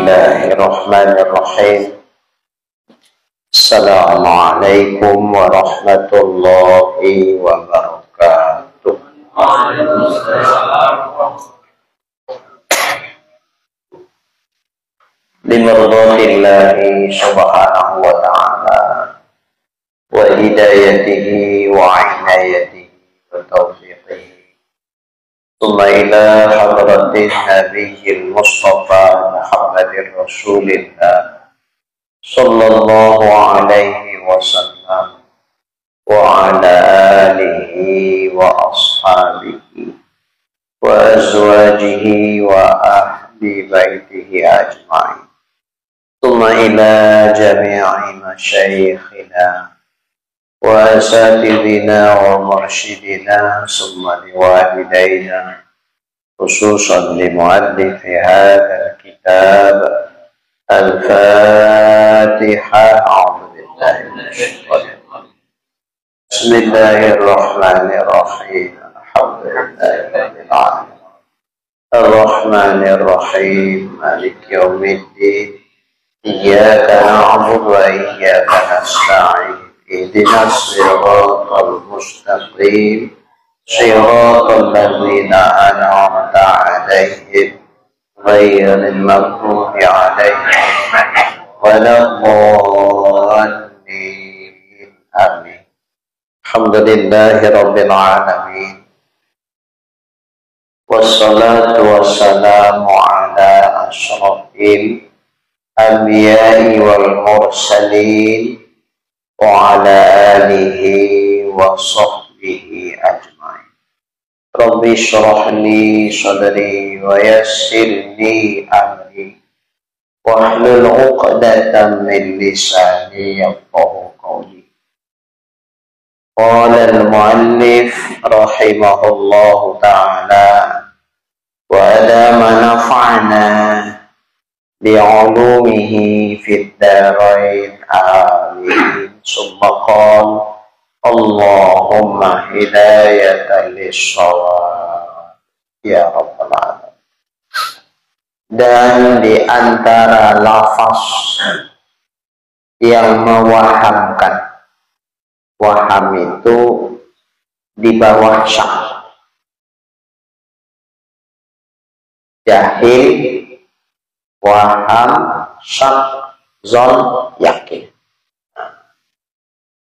Bismillahirrahmanirrahim. Assalamualaikum warahmatullahi wabarakatuh. Limardatillahi subhanahu wa ta'ala wa hidayatihi wa inayatihi wa taufiqihi. ثم إلى حضرة النبي المصطفى محمد رسول الله صلى الله عليه وسلم وعلى آله وأصحابه وأزواجه وأهل بيته أجمعين ثم إلى جميع مشايخنا وأساتذنا ومرشدنا ثم لوالدينا خصوصا لمؤلف هذا الكتاب. الفاتحة. أعوذ بالله من الشيطان الرجيم. بسم الله الرحمن الرحيم. الحمد لله رب العالمين الرحمن الرحيم مالك يوم الدين إياك نعبد وإياك نستعين اهدنا الصراط المستقيم صراط الذين أنعمت عليهم غير المغضوب عليهم ولا الضالين. آمين. الحمد لله رب العالمين والصلاة والسلام على أشرف الأنبياء والمرسلين وعلى آله وصحبه أجمعين. رب اشرح لي صدري ويسر لي أمري واحلل عقدة من لساني يفقهوا قولي. قال المؤلف رحمه الله تعالى وأدام نفعنا بعلومه في الدارين آمين. ثم قال اللهم هداية للصواب ya Rabbal Alamin. Dan di antara lafaz yang mewahamkan, waham itu di bawah syak, jahil, waham, syak, zon, yakin.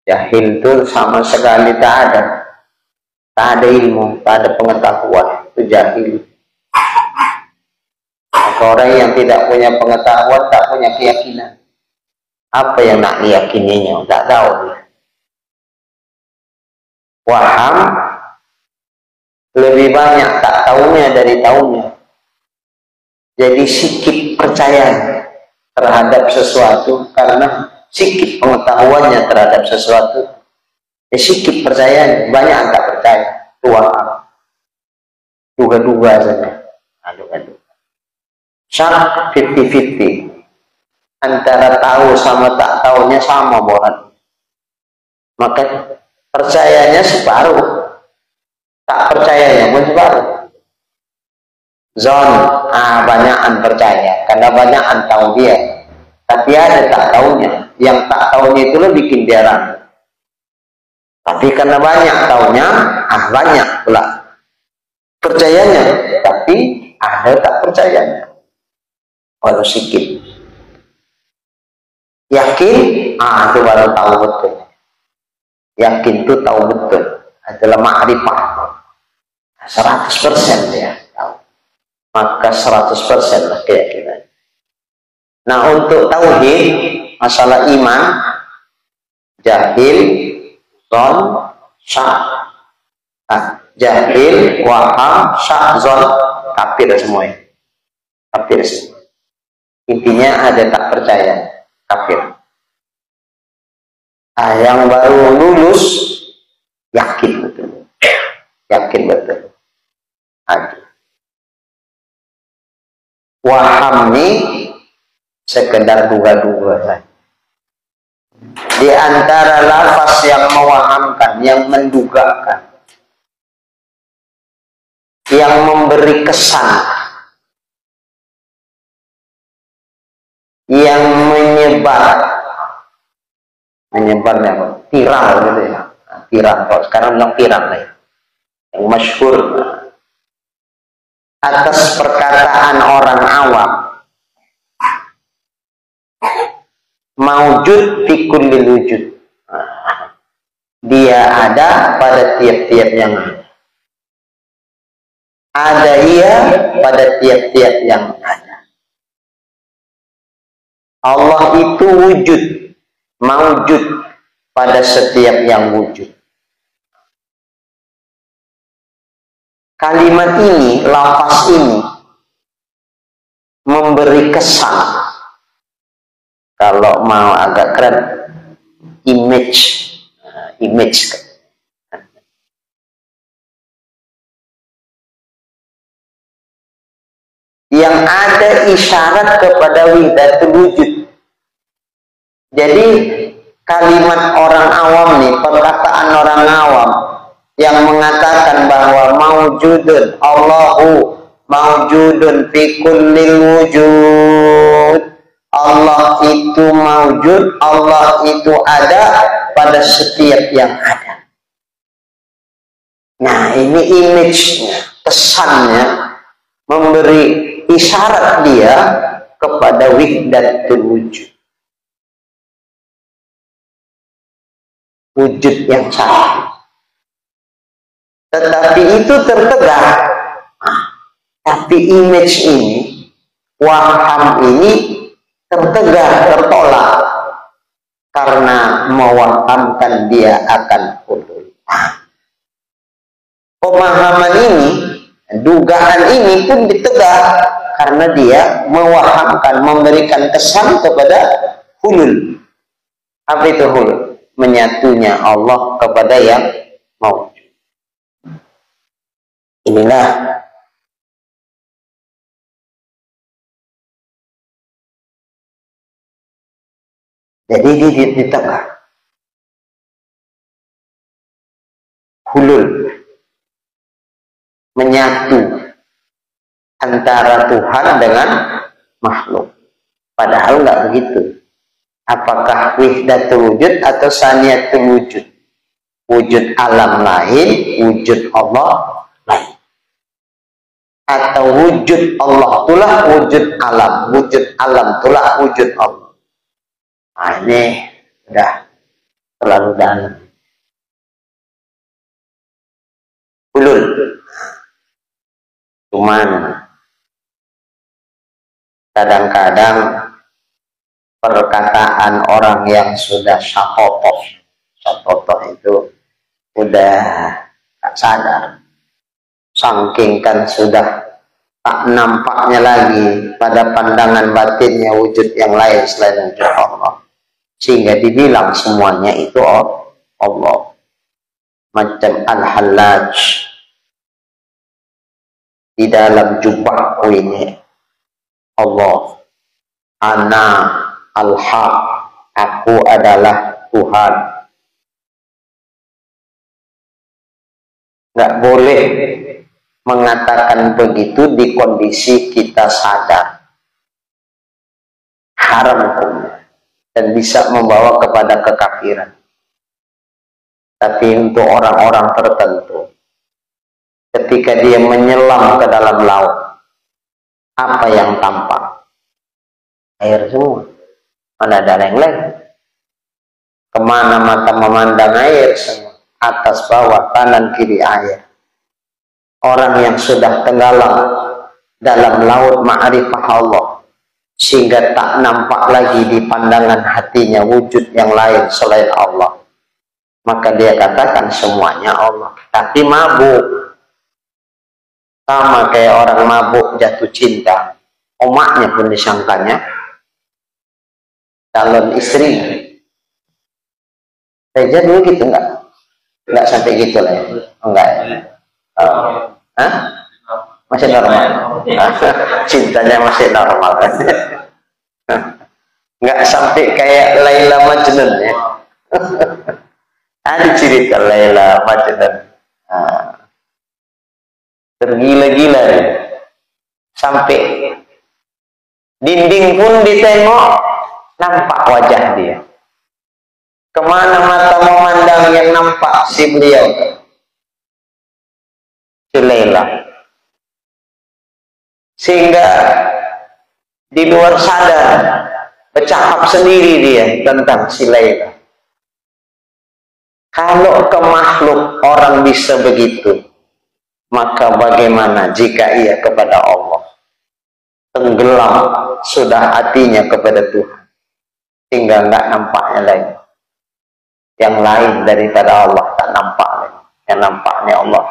Jahil itu sama sekali tak ada ilmu, tak ada pengetahuan, itu jahil. Maka orang yang tidak punya pengetahuan, tak punya keyakinan. Apa yang nak diyakininya, tak tahu. Waham lebih banyak tak tahunya dari tahunya. Jadi sikit percaya terhadap sesuatu karena sikit pengetahuannya terhadap sesuatu, sikit percaya, banyak tak percaya. Tua, duga-duga saja, duga-duga. Syak 50-50, antara tahu sama tak tahunya sama boran. Maka percayanya separuh, tak percayanya pun separuh. Zon, banyakan percaya karena banyakan tahu dia. Tapi ada tak tahunya, yang tak tahunya itulah bikin dia ragu. Tapi karena banyak tahunya, banyak pula percayanya. Tapi ada tak percayanya, walau sikit. Yakin, itu baru tahu betul. Yakin itu tahu betul, adalah ma'rifah. 100% dia tahu. Maka 100% lah keyakinan. Nah, untuk tauhid, masalah iman, jahil, zon, syak. Jahil, waham, syak, zon, kafir semuanya. Kafir semua. Intinya ada tak percaya, kafir. Yang baru lulus, yakin betul. Yakin betul. Waham ini sekedar duga-duga saja. Di antara lafaz yang mewahamkan, yang mendugakan, yang memberi kesan yang menyebarnya viral gitu ya, viral. Kalau sekarang bilang viral ya, yang masyhur atas perkataan orang awam, maujud fi kulli wujud, dia ada pada tiap-tiap yang ada, ia pada tiap-tiap yang ada. Allah itu wujud, maujud pada setiap yang wujud. Kalimat ini, lafaz ini memberi kesan, kalau mau agak keren, image. Yang ada isyarat kepada wahdatul wujud. Jadi kalimat orang awam nih, perkataan orang awam yang mengatakan bahwa maujudun, Allahu maujudun fi kullil wujud, Allah itu maujud, Allah itu ada pada setiap yang ada. Nah, ini image-nya, kesannya, memberi isyarat dia kepada wahdatul wujud, wujud yang satu. Tetapi itu tertegak. Tapi image ini, waham ini tertegak, tertolak, karena mewahamkan dia akan hulul. Pemahaman ini, dugaan ini pun ditegak karena dia mewahamkan, memberikan kesan kepada hulul. Apa itu hulul? Menyatunya Allah kepada yang mau. Inilah jadi di tengah hulul, menyatu antara Tuhan dengan makhluk. Padahal nggak begitu. Apakah wahdatul wujud atau saniyatul wujud? Wujud alam lain, wujud Allah lain. Atau wujud Allah itulah wujud alam, wujud alam itulah wujud Allah. Nah, ini udah terlalu dalam. Hulul. Cuman kadang-kadang perkataan orang yang sudah syatotoh itu udah tak sadar, saking kan sudah tak nampaknya lagi pada pandangan batinnya wujud yang lain selain wujud Allah, sehingga dibilang semuanya itu Allah. Macam Al-Hallaj di dalam jubahku ini, Allah, ana al-haq, aku adalah Tuhan. Nggak boleh mengatakan begitu di kondisi kita sadar. Haram hukumnya dan bisa membawa kepada kekafiran. Tapi untuk orang-orang tertentu, ketika dia menyelam ke dalam laut, apa yang tampak? Air semua. Mana ada leng-leng? Kemana mata memandang air semua? Atas bawah, kanan kiri air. Orang yang sudah tenggelam dalam laut ma'rifah Allah, sehingga tak nampak lagi di pandangan hatinya wujud yang lain selain Allah, maka dia katakan semuanya Allah. Tapi mabuk, sama kayak orang mabuk jatuh cinta, omaknya pun disangkanya calon istri. Reja dulu gitu enggak sampai gitu lah ya? Enggak ya? Hah? Masih normal? Cintanya masih normal. Enggak sampai kayak Laila Majnun ya? Ada cerita Laila Majnun, tergila-gila ya. Sampai Dinding pun ditengok, nampak wajah dia. Kemana mata memandang yang nampak si beliau, si Laila. Sehingga di luar sadar bercakap sendiri dia tentang si Laila. Kalau ke makhluk orang bisa begitu, maka bagaimana jika ia kepada Allah? Tenggelam sudah hatinya kepada Tuhan, tinggal nggak nampaknya lagi. Yang lain daripada Allah tak nampak lagi, yang nampaknya Allah.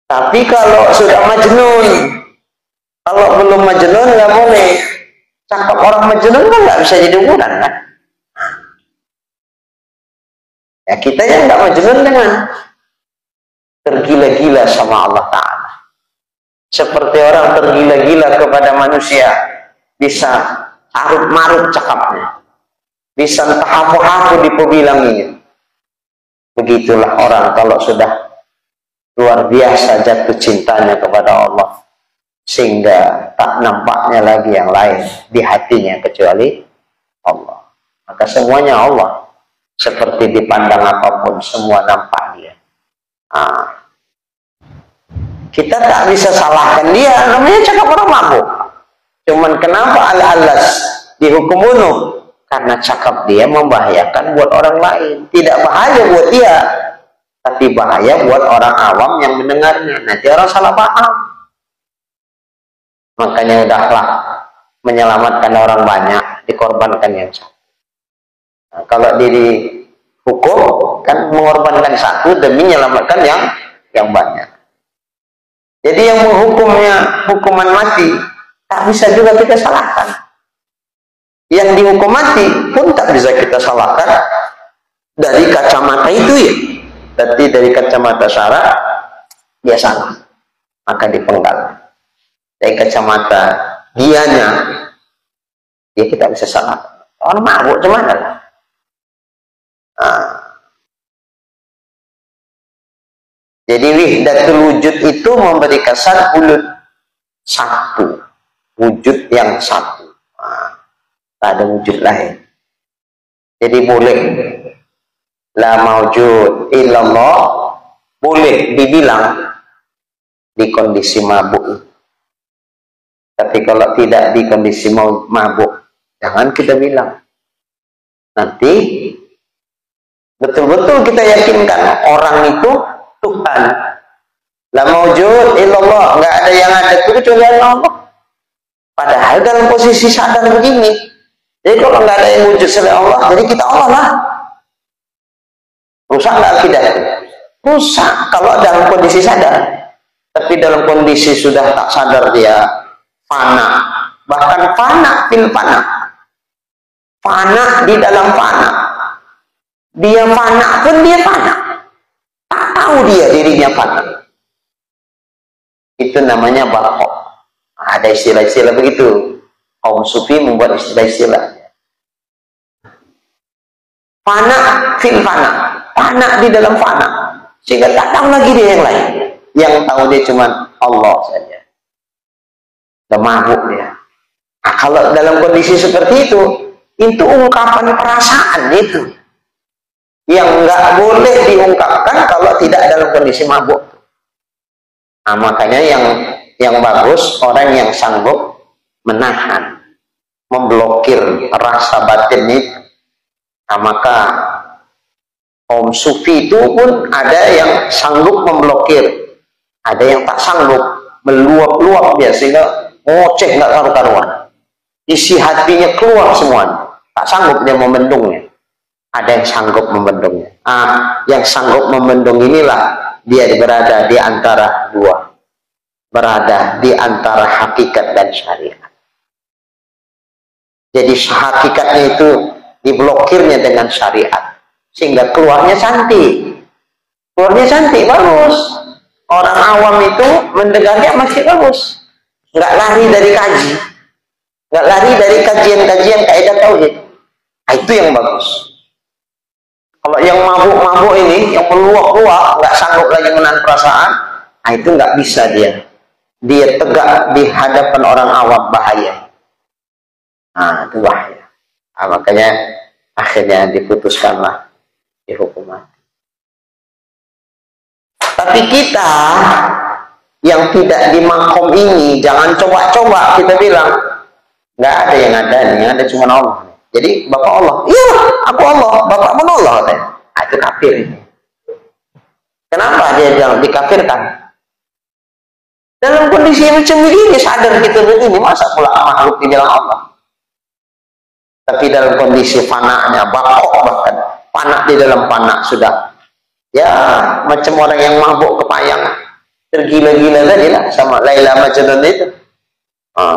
Tapi kalau sudah majnun, kalau belum majnun nggak boleh. Cakap orang majnun kan nggak bisa jadi ukuran kan? Ya kita yang nggak majnun dengan tergila-gila sama Allah Ta'ala. Seperti orang tergila-gila kepada manusia, bisa arut-marut cakapnya, bisa entah-hapu-hapu dipebilanginya. Begitulah orang kalau sudah luar biasa jatuh cintanya kepada Allah, sehingga tak nampaknya lagi yang lain di hatinya kecuali Allah. Maka semuanya Allah. Seperti dipandang apapun, semua nampak dia. Kita tak bisa salahkan dia, namanya cakap orang mabuk. Cuman kenapa al-alas dihukum bunuh? Karena cakap dia membahayakan buat orang lain. Tidak bahaya buat dia, tapi bahaya buat orang awam yang mendengarnya. Nanti orang salah paham. Makanya udahlah, menyelamatkan orang banyak, dikorbankan yang satu. Nah, kalau diri hukum kan mengorbankan satu demi menyelamatkan yang banyak. Jadi yang menghukumnya hukuman mati tak bisa juga kita salahkan. Yang dihukum mati pun tak bisa kita salahkan dari kacamata itu ya. Berarti dari kacamata syara dia salah, maka dipenggal. Dari kacamata dianya dia kita bisa salah. Orang mabuk cuman lah. Jadi wihdatul wujud itu memberi kesan wujud satu, wujud yang satu. Tak ada wujud lain. Jadi boleh la maujud illallah, boleh dibilang di kondisi mabuk. Tapi kalau tidak di kondisi mabuk, jangan kita bilang. Nanti betul-betul kita yakinkan orang itu Tuhan. La maujud illallah, nggak ada yang ada kecuali Allah. Padahal dalam posisi sadar begini. Jadi kalau nggak ada yang wujud selain Allah, jadi kita Allah lah. Rusak nggak akidah? Rusak kalau dalam kondisi sadar. Tapi dalam kondisi sudah tak sadar dia fana, bahkan fana fil fana. Fana di dalam fana. Dia fana pun dia fana. Tak tahu dia dirinya fana. Itu namanya barokah. Ada istilah-istilah begitu. Kaum sufi membuat istilah-istilah. Fana fil fana. Fana di dalam fana. Sehingga tak tahu lagi dia yang lain. Yang tahu dia cuma Allah saja. Udah mabuk dia. Nah, kalau dalam kondisi seperti itu ungkapan perasaan itu. Yang nggak boleh diungkapkan kalau tidak dalam kondisi mabuk. Nah, makanya yang bagus orang yang sanggup menahan, memblokir rasa batin itu. Nah, maka kaum sufi itu pun ada yang sanggup memblokir, ada yang tak sanggup, meluap-luap dia sehingga ngoceh nggak karu-karuan. Isi hatinya keluar semuanya, tak sanggup dia membendungnya. Ada yang sanggup membendungnya. Yang sanggup membendung inilah dia berada di antara dua, berada di antara hakikat dan syariat. Jadi hakikatnya itu diblokirnya dengan syariat, sehingga keluarnya cantik. Keluarnya cantik, bagus. Orang awam itu mendengarnya masih bagus. Nggak lari dari kaji, nggak lari dari kajian-kajian kaidah tauhid. Itu yang bagus. Kalau yang mabuk-mabuk ini, yang meluap-luap, nggak sanggup lagi menahan perasaan, itu nggak bisa dia. dia tegak di hadapan orang awam, bahaya. Nah, itu bahaya. Nah, makanya akhirnya diputuskanlah dihukum mati. Tapi kita yang tidak di makom ini, jangan coba-coba kita bilang nggak ada yang ada nih, yang ada cuma Allah. Jadi Bapak Allah, iya aku Allah, Bapak pun Allah. Nah, itu kafir ini. Kenapa dia bilang dikafirkan? Dalam kondisi macam begini sadar kita begini, masa pula makhluk dibilang Allah? Tapi dalam kondisi fananya, bakok bahkan panak di dalam panak sudah, ya macam orang yang mabuk kepayang, tergila-gila tadi lah sama Laila Majnun itu.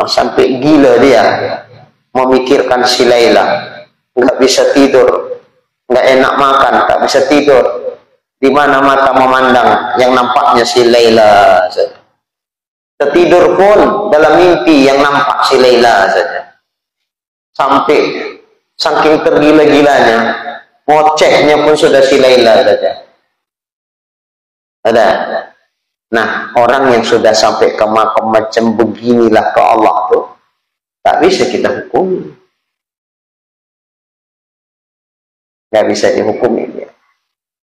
Sampai gila dia memikirkan si Laila, nggak bisa tidur, nggak enak makan, nggak bisa tidur. Di mana mata memandang yang nampaknya si Laila saja. Tertidur pun dalam mimpi yang nampak si Laila saja. Sampai saking tergila-gilanya, ngocehnya pun sudah si Laila saja. Ada. Nah, orang yang sudah sampai ke makam macam beginilah ke Allah tuh, tak bisa kita hukum. Nggak bisa dihukumi dia.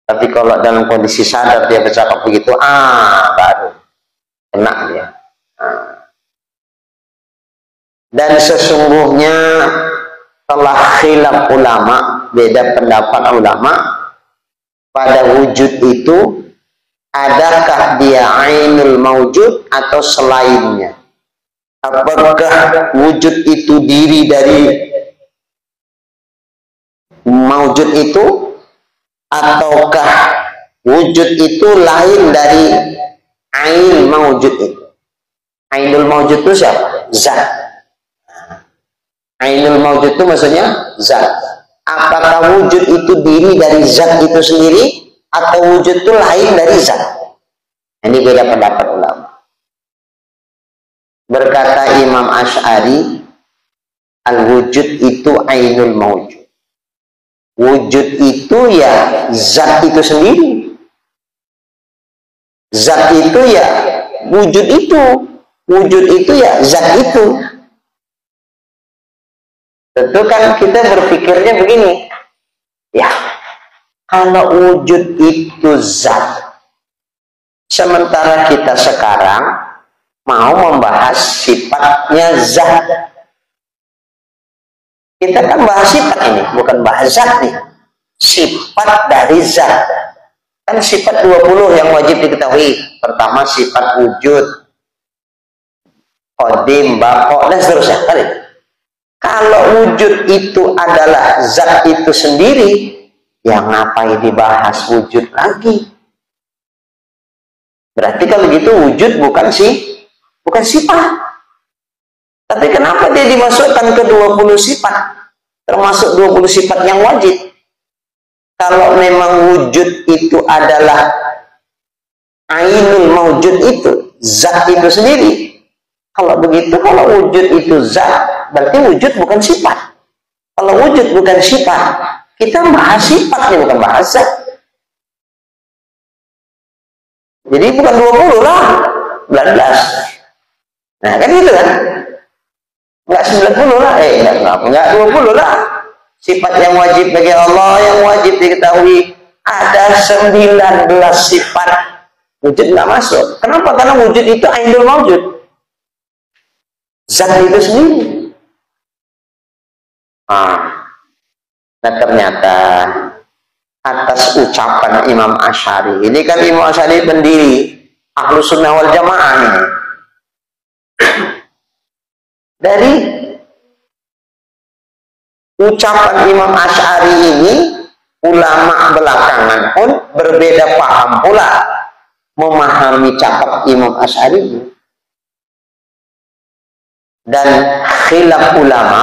Tapi kalau dalam kondisi sadar dia bercakap begitu, baru kena dia. Dan sesungguhnya telah khilaf ulama, beda pendapat ulama pada wujud itu, adakah dia ainul maujud atau selainnya? Apakah wujud itu diri dari maujud itu, ataukah wujud itu lain dari ain maujud itu? Ainul maujud itu siapa? Zat. Ainul maujud itu maksudnya zat. Apakah wujud itu diri dari zat itu sendiri, atau wujud itu lain dari zat? Ini beda pendapat ulama. Berkata Imam Asy'ari, al-wujud itu ainul maujud. Wujud itu ya zat itu sendiri. Zat itu ya wujud itu. Wujud itu ya zat itu. Tentu kan kita berpikirnya begini, ya kalau wujud itu zat, sementara kita sekarang mau membahas sifatnya zat. Kita kan bahas sifat ini, bukan bahas zat nih. Sifat dari zat. Kan sifat 20 yang wajib diketahui. Pertama sifat wujud, qadim, baqo, dan seterusnya. Kalau wujud itu adalah zat itu sendiri, ya ngapain dibahas wujud lagi? Berarti kalau gitu wujud bukan sifat. Tapi kenapa dia dimasukkan ke 20 sifat? Termasuk 20 sifat yang wajib. Kalau memang wujud itu adalah ainul maujud itu, zat itu sendiri. Kalau begitu, kalau wujud itu zat, berarti wujud bukan sifat. Kalau wujud bukan sifat, kita bahas sifatnya, bukan bahas zat. Jadi bukan 20 lah, 19. Nah kan gitu kan? Enggak 90 lah, enggak 20 lah. Sifat yang wajib bagi Allah, yang wajib diketahui, ada 19 sifat. Wujud nggak masuk. Kenapa? Karena wujud itu ainul maujud. Zat itu sendiri. Nah ternyata atas ucapan Imam Asy'ari, ini kan Imam Asy'ari pendiri Ahlus Sunnah wal Jamaah ini. Dari ucapan Imam Asy'ari ini, ulama belakangan pun berbeda paham pula memahami cakap Imam Asy'ari ini. Dan khilaf ulama,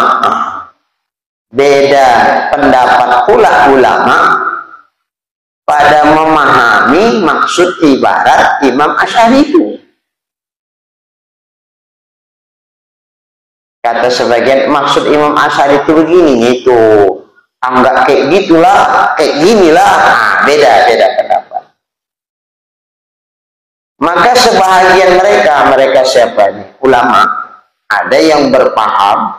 beda pendapat pula ulama pada memahami maksud ibarat Imam Asy'ari itu. Kata sebagian, maksud Imam Asy'ari itu begini, itu enggak kayak gitulah, kayak ginilah. Beda pendapat. Maka sebahagian mereka siapa nih? Ulama. Ada yang berpaham,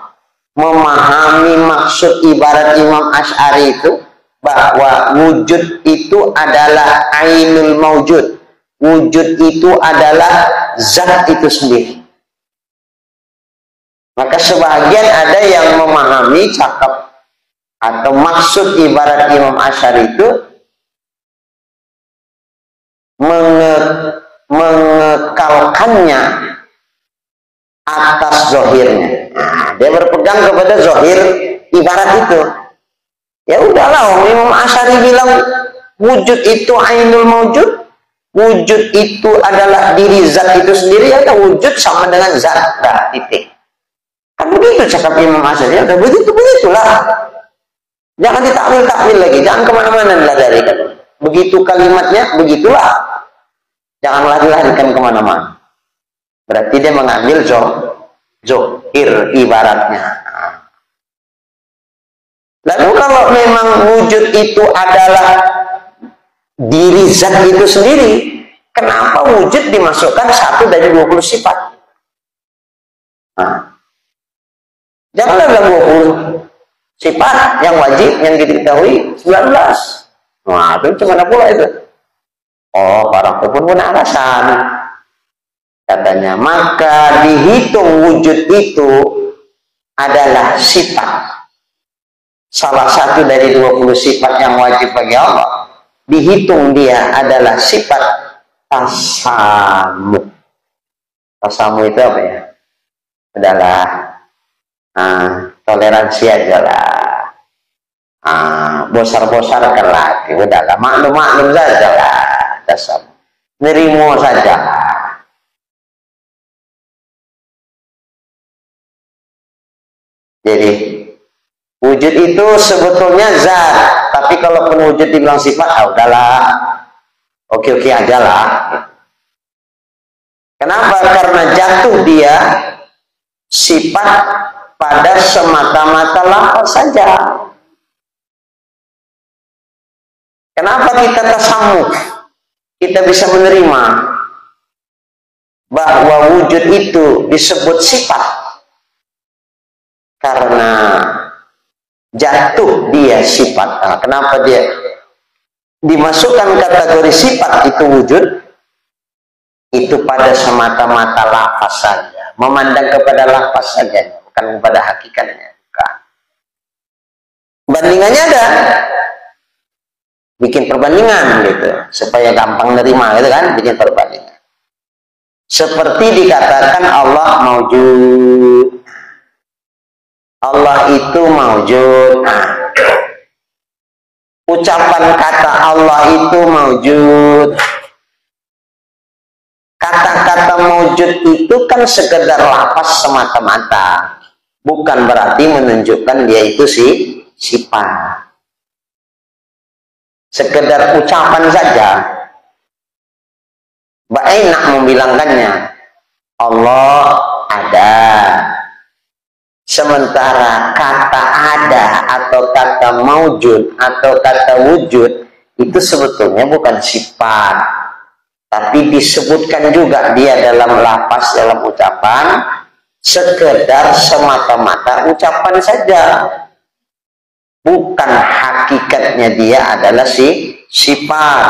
memahami maksud ibarat Imam Asy'ari itu, bahwa wujud itu adalah ainul maujud. Wujud itu adalah zat itu sendiri. Maka sebahagian ada yang memahami cakap atau maksud ibarat Imam Asy'ari itu mengekalkannya atas zohirnya. Nah, dia berpegang kepada zohir ibarat itu. Ya udahlah, Imam Asy'ari bilang wujud itu ainul maujud, wujud itu adalah diri zat itu sendiri, ya wujud sama dengan zat, dah titik. Kan begitu cakap Imam Asy'ari, ya udah begitulah. Jangan ditakwil lagi, jangan kemana-mana lah dari kan. Begitu kalimatnya, begitulah. Jangan lari-larikan kemana-mana. Berarti dia mengambil zohir ibaratnya. Lalu kalau memang wujud itu adalah diri zat itu sendiri, kenapa wujud dimasukkan 1 dari 20 sifat? Nah, janganlah bilang 20 sifat yang wajib yang diketahui 19. Nah, itu gimana pula itu? Oh, para pun punya alasan. Katanya, maka dihitung wujud itu adalah sifat. Salah satu dari 20 sifat yang wajib bagi Allah. Dihitung dia adalah sifat tasamu. Tasamu itu apa ya? Adalah toleransi aja lah. Bosar-bosarkan lah. Udahlah, maklum-maklum saja lah. Tasamu. Nerimo saja lah. Jadi wujud itu sebetulnya zat, tapi kalau wujud dibilang sifat, udahlah, oke aja lah. Kenapa? Karena jatuh dia sifat pada semata-mata lafaz saja. Kenapa kita tasamuh? Kita bisa menerima bahwa wujud itu disebut sifat. Karena jatuh dia sifat. Nah, kenapa dia dimasukkan kategori sifat itu wujud? Itu pada semata-mata lafaz saja. Memandang kepada lafaz saja, bukan kepada hakikatnya. Bukan. Bandingannya ada. Bikin perbandingan gitu. Supaya gampang nerima gitu kan. Bikin perbandingan. Seperti dikatakan Allah maujud. Allah itu maujud. Nah, ucapan kata Allah itu maujud. Kata-kata maujud itu kan sekedar lafaz semata-mata, bukan berarti menunjukkan dia itu sifat. Sekedar ucapan saja. Enak membilangkannya. Allah ada. Sementara kata ada atau kata maujud atau kata wujud itu sebetulnya bukan sifat, tapi disebutkan juga dia dalam lafaz, dalam ucapan, sekedar semata-mata ucapan saja, bukan hakikatnya dia adalah sifat.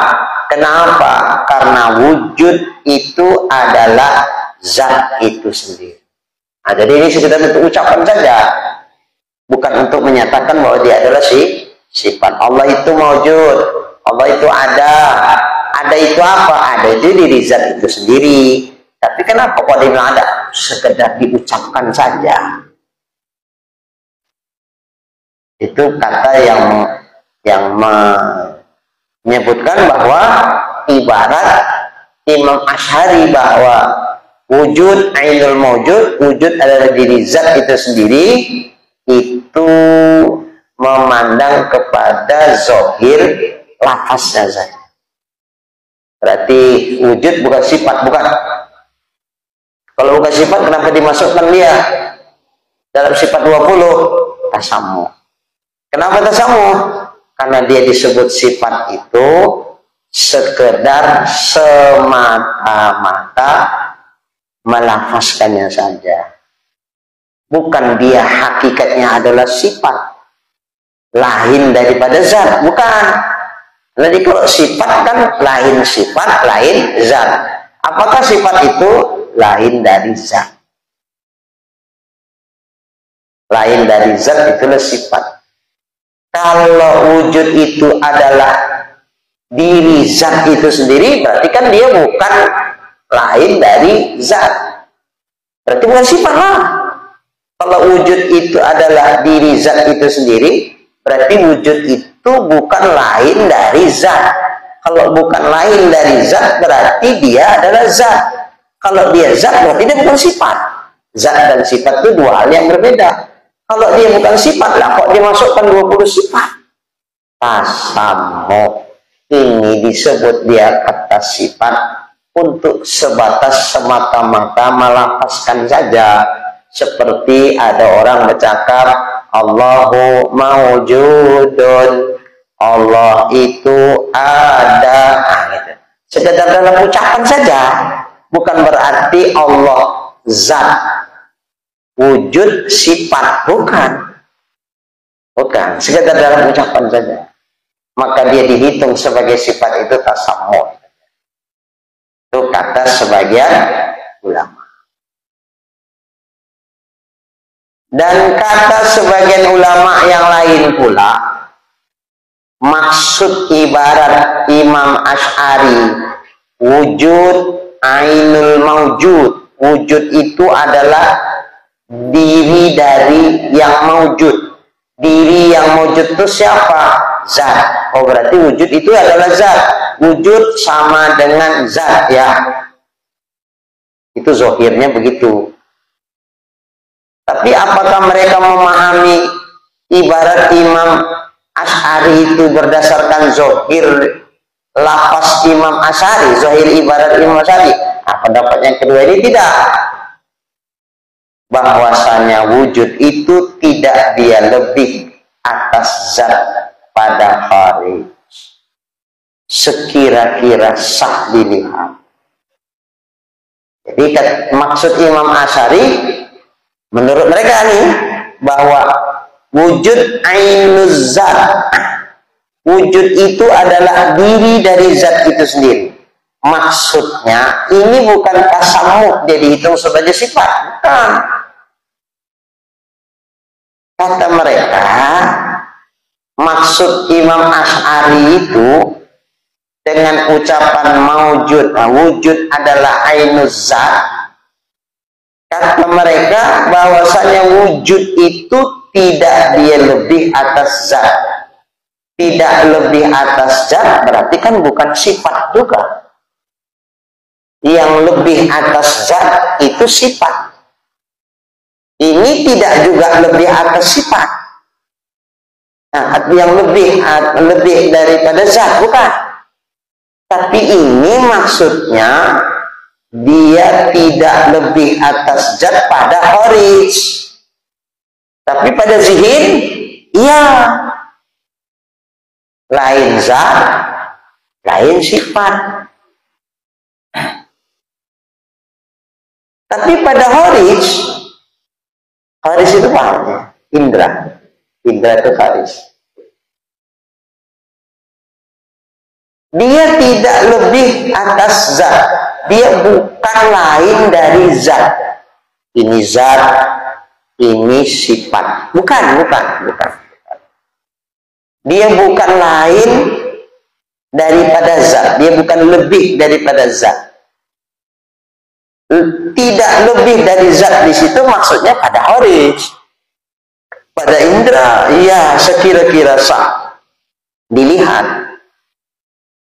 Kenapa? Karena wujud itu adalah zat itu sendiri. Nah, jadi ini sekedar untuk ucapan saja, bukan untuk menyatakan bahwa dia adalah sifat. Allah itu maujud, Allah itu ada. Ada itu apa? Ada itu diri zat itu sendiri. Tapi kenapa kok dia bilang ada? Sekedar diucapkan saja. Itu kata yang menyebutkan bahwa ibarat Imam Asy'ari bahwa wujud ainul maujud, wujud adalah diri zat itu sendiri, itu memandang kepada zohir lafaznya saja. Berarti wujud bukan sifat, bukan. Kalau bukan sifat, kenapa dimasukkan dia dalam sifat 20? Tasamuh. Kenapa tasamuh? Karena dia disebut sifat itu sekedar semata-mata melafazkannya saja. Bukan dia hakikatnya adalah sifat lain daripada zat, bukan. Jadi kalau sifat kan lain sifat, lain zat. Apakah sifat itu lain dari zat? Lain dari zat itulah sifat. Kalau wujud itu adalah diri zat itu sendiri, berarti kan dia bukan lain dari zat. Berarti bukan sifat lah. Kalau wujud itu adalah diri zat itu sendiri, berarti wujud itu bukan lain dari zat. Kalau bukan lain dari zat, berarti dia adalah zat. Kalau dia zat, berarti dia bukan sifat. Zat dan sifat itu dua hal yang berbeda. Kalau dia bukan sifat, lah kok dimasukkan 20 sifat? Tasamuh. Ini disebut dia kata sifat untuk sebatas semata-mata melafazkan saja. Seperti ada orang bercakap, Allahu mawjudun, Allah itu ada. Nah, gitu. Sekedar dalam ucapan saja, bukan berarti Allah zat, wujud, sifat, bukan. Bukan, sekedar dalam ucapan saja. Maka dia dihitung sebagai sifat itu tasamuh. Itu kata sebagian ulama. Dan kata sebagian ulama yang lain pula, maksud ibarat Imam Asy'ari, wujud ainul maujud. Wujud itu adalah diri dari yang maujud. Diri yang maujud itu siapa? Zat. Oh, berarti wujud itu adalah zat. Wujud sama dengan zat, ya. Itu zahirnya begitu. Tapi apakah mereka memahami ibarat Imam Asy'ari itu berdasarkan zahir lafaz Imam Asy'ari, zahir ibarat Imam Asy'ari? Nah, pendapat yang kedua ini tidak. Bahwasanya wujud itu tidak dia lebih atas zat pada hari. Sekira-kira sah dilihat. Jadi maksud Imam Asy'ari menurut mereka nih, bahwa wujud ainuz zat, wujud itu adalah diri dari zat itu sendiri. Maksudnya ini bukan tasamuh, dia dihitung sebagai sifat, bukan. Kata mereka, maksud Imam Asy'ari itu dengan ucapan maujud, nah, wujud adalah ainuz zat. Kata mereka bahwasanya wujud itu tidak dia lebih atas zat. Tidak lebih atas zat berarti kan bukan sifat juga. Yang lebih atas zat itu sifat. Ini tidak juga lebih atas sifat. Nah, yang lebih daripada zat bukan. Tapi ini maksudnya dia tidak lebih atas zat pada kharij, tapi pada zihir, iya. Lain zat, lain sifat. Tapi pada kharij itu apa? Indra itu kharij. Dia tidak lebih atas zat. Dia bukan lain dari zat. Ini zat, ini sifat. Bukan. Dia bukan lain daripada zat. Dia bukan lebih daripada zat. Tidak lebih dari zat di situ maksudnya pada kharij, pada indra. Iya, sekira-kira sah dilihat.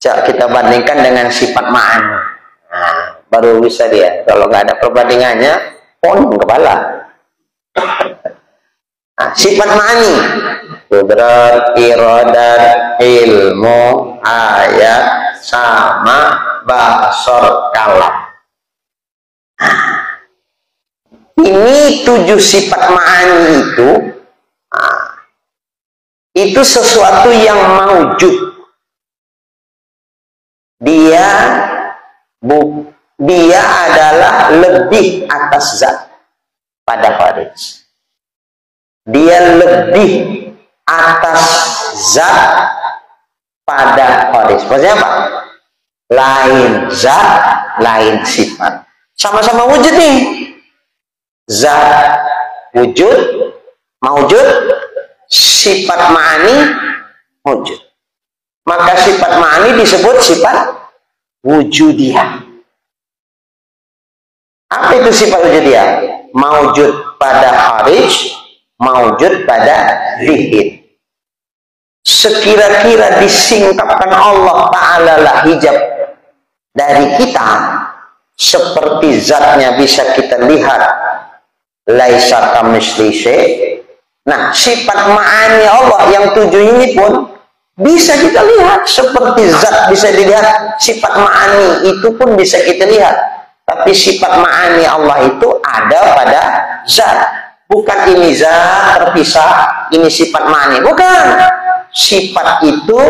Kita bandingkan dengan sifat ma'ani. Nah, baru bisa dia. Kalau nggak ada perbandingannya, poning kepala. Nah, sifat ma'ani, kudrat, iradat, ilmu, ayat, sama, basor, kalam. Ini 7 sifat ma'ani itu sesuatu yang maujud. Dia adalah lebih atas zat pada kharij. Dia lebih atas zat pada kharij. Maksudnya apa? Lain zat, lain sifat. Sama-sama wujud nih. Zat wujud, maujud, sifat ma'ani wujud. Maka sifat ma'ani disebut sifat wujudiyah. Apa itu sifat wujudiyah? Maujud pada kharij, maujud pada zihir. Sekira-kira disingkapkan Allah Ta'ala lah hijab dari kita, seperti zatnya bisa kita lihat, laisa kamitslihi syai'. Nah, sifat ma'ani Allah yang 7 ini pun bisa kita lihat, seperti zat bisa dilihat, sifat ma'ani itu pun bisa kita lihat. Tapi sifat ma'ani Allah itu ada pada zat. Bukan ini zat terpisah, ini sifat ma'ani. Bukan. Sifat itu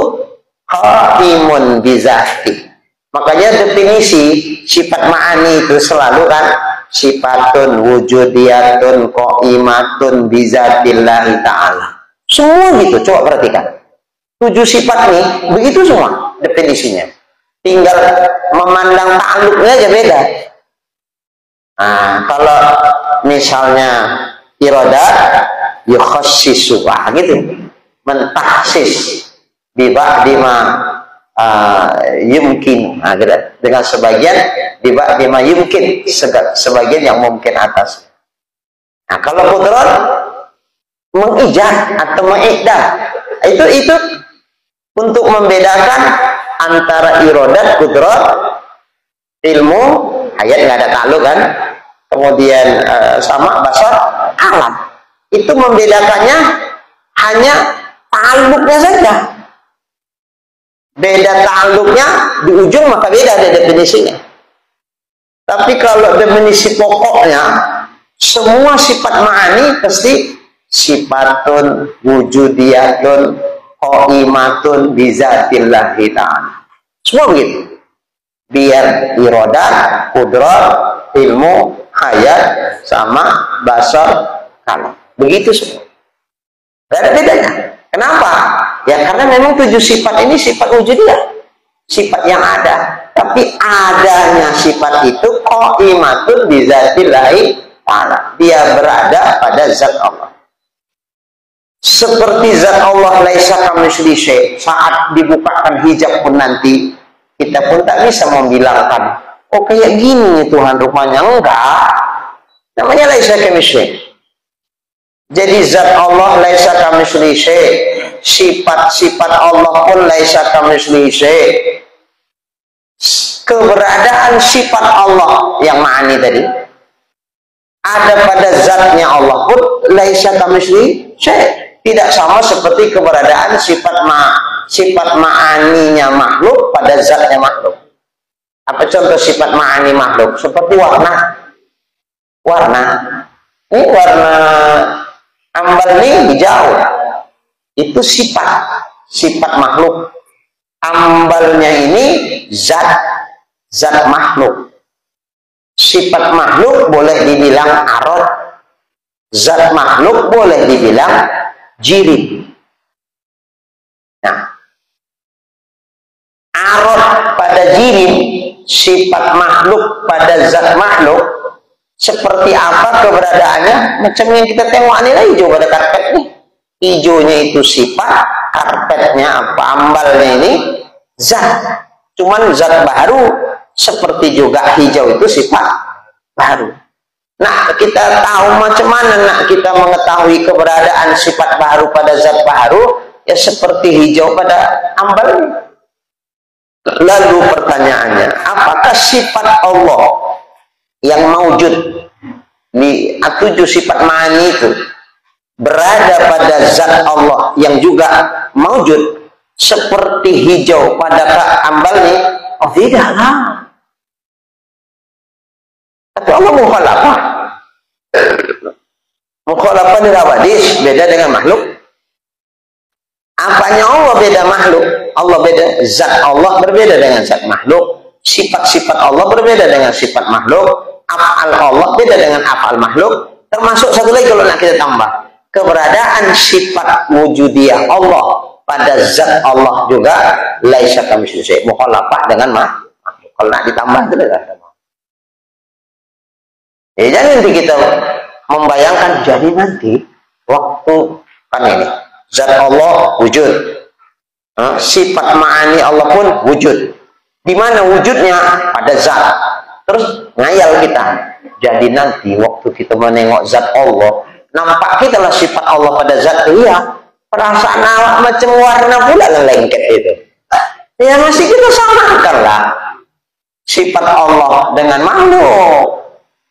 qaimun bizati. Makanya definisi sifat ma'ani itu selalu kan sifatun wujudiyatun qaimatun bizatillahi ta'ala. Semua gitu, coba perhatikan. 7 sifat nih, begitu semua definisinya. Tinggal memandang ta'alluqnya aja beda. Nah, kalau misalnya iradat yukhassisu gitu, mentahsis biba'dima yumkin, nah, gitu. Dengan sebagian biba'dima yumkin, sebagian yang mungkin atas. Nah, kalau qudrat mengijaz atau mengidah, itu untuk membedakan antara iradat, qudrat, ilmu, ayat nggak ada takluk kan, kemudian sama basar, alam. Itu membedakannya hanya takluknya saja. Beda takluknya di ujung maka beda ada definisinya. Tapi kalau definisi pokoknya, semua sifat ma'ani pasti sifatun wujudiyatun qaimatun bizatillahi ta'ala. Semua begitu. Biar iradat, qudrat, ilmu, hayat, sama basar, kalam. Begitu semua. Tidak ada bedanya. Kenapa? Ya karena memang 7 sifat ini sifat wujudiyah. Sifat yang ada. Tapi adanya sifat itu qaimatun bizatillahi ta'ala. Dia berada pada zat Allah. Seperti zat Allah laisa kamitslihi syai'. Saat dibukakan hijab pun nanti, kita pun tak bisa membilangkan, oh kayak gini Tuhan rupanya. Enggak. Namanya laisa kamitslihi. Jadi zat Allah laisa kamitslihi syai'. Sifat-sifat Allah pun laisa kamitslihi syai'. Keberadaan sifat Allah yang ma'ani tadi ada pada zatnya Allah pun laisa kamitslihi syai'. Tidak sama seperti keberadaan sifat ma'aninya makhluk pada zatnya makhluk. Apa contoh sifat ma'ani makhluk? Seperti warna. Ini warna ambal ini hijau. Itu sifat makhluk. Ambalnya ini zat makhluk. Sifat makhluk boleh dibilang arad. Zat makhluk boleh dibilang jirid. Nah, arad pada jirid, sifat makhluk pada zat makhluk, seperti apa keberadaannya? Macam yang kita tengok ini lah, hijau pada karpet nih. Hijaunya itu sifat, karpetnya apa? Ambalnya ini zat. Cuman zat baru, seperti juga hijau itu sifat baru. Nah, kita tahu macam mana nak kita mengetahui keberadaan sifat baru pada zat baru, ya seperti hijau pada ambal. Lalu pertanyaannya, apakah sifat Allah yang maujud di 7 sifat ma'ani itu berada pada zat Allah yang juga maujud seperti hijau pada ambalnya? Oh tidaklah. Tapi Allah mukhalafah. Mukhalafah di hadis beda dengan makhluk. Apanya Allah beda makhluk? Allah beda, zat Allah berbeda dengan zat makhluk. sifat-sifat Allah berbeda dengan sifat makhluk, af'al Allah beda dengan af'al makhluk. Termasuk satu lagi kalau nak kita tambah, keberadaan sifat wujudiyah Allah pada zat Allah juga laisa kamitslihi syai', mukhalafah dengan makhluk. Kalau nak ditambah itu dah. Jadi nanti kita membayangkan jadi nanti waktu kan ini zat Allah wujud, sifat ma'ani Allah pun wujud. Di mana wujudnya? Pada zat. Terus ngayal kita. Jadi nanti waktu kita menengok zat Allah, nampak kita lah sifat Allah pada zat. Iya, perasaan awak macam warna pula lengket itu. Ya masih kita samakan lah sifat Allah dengan makhluk.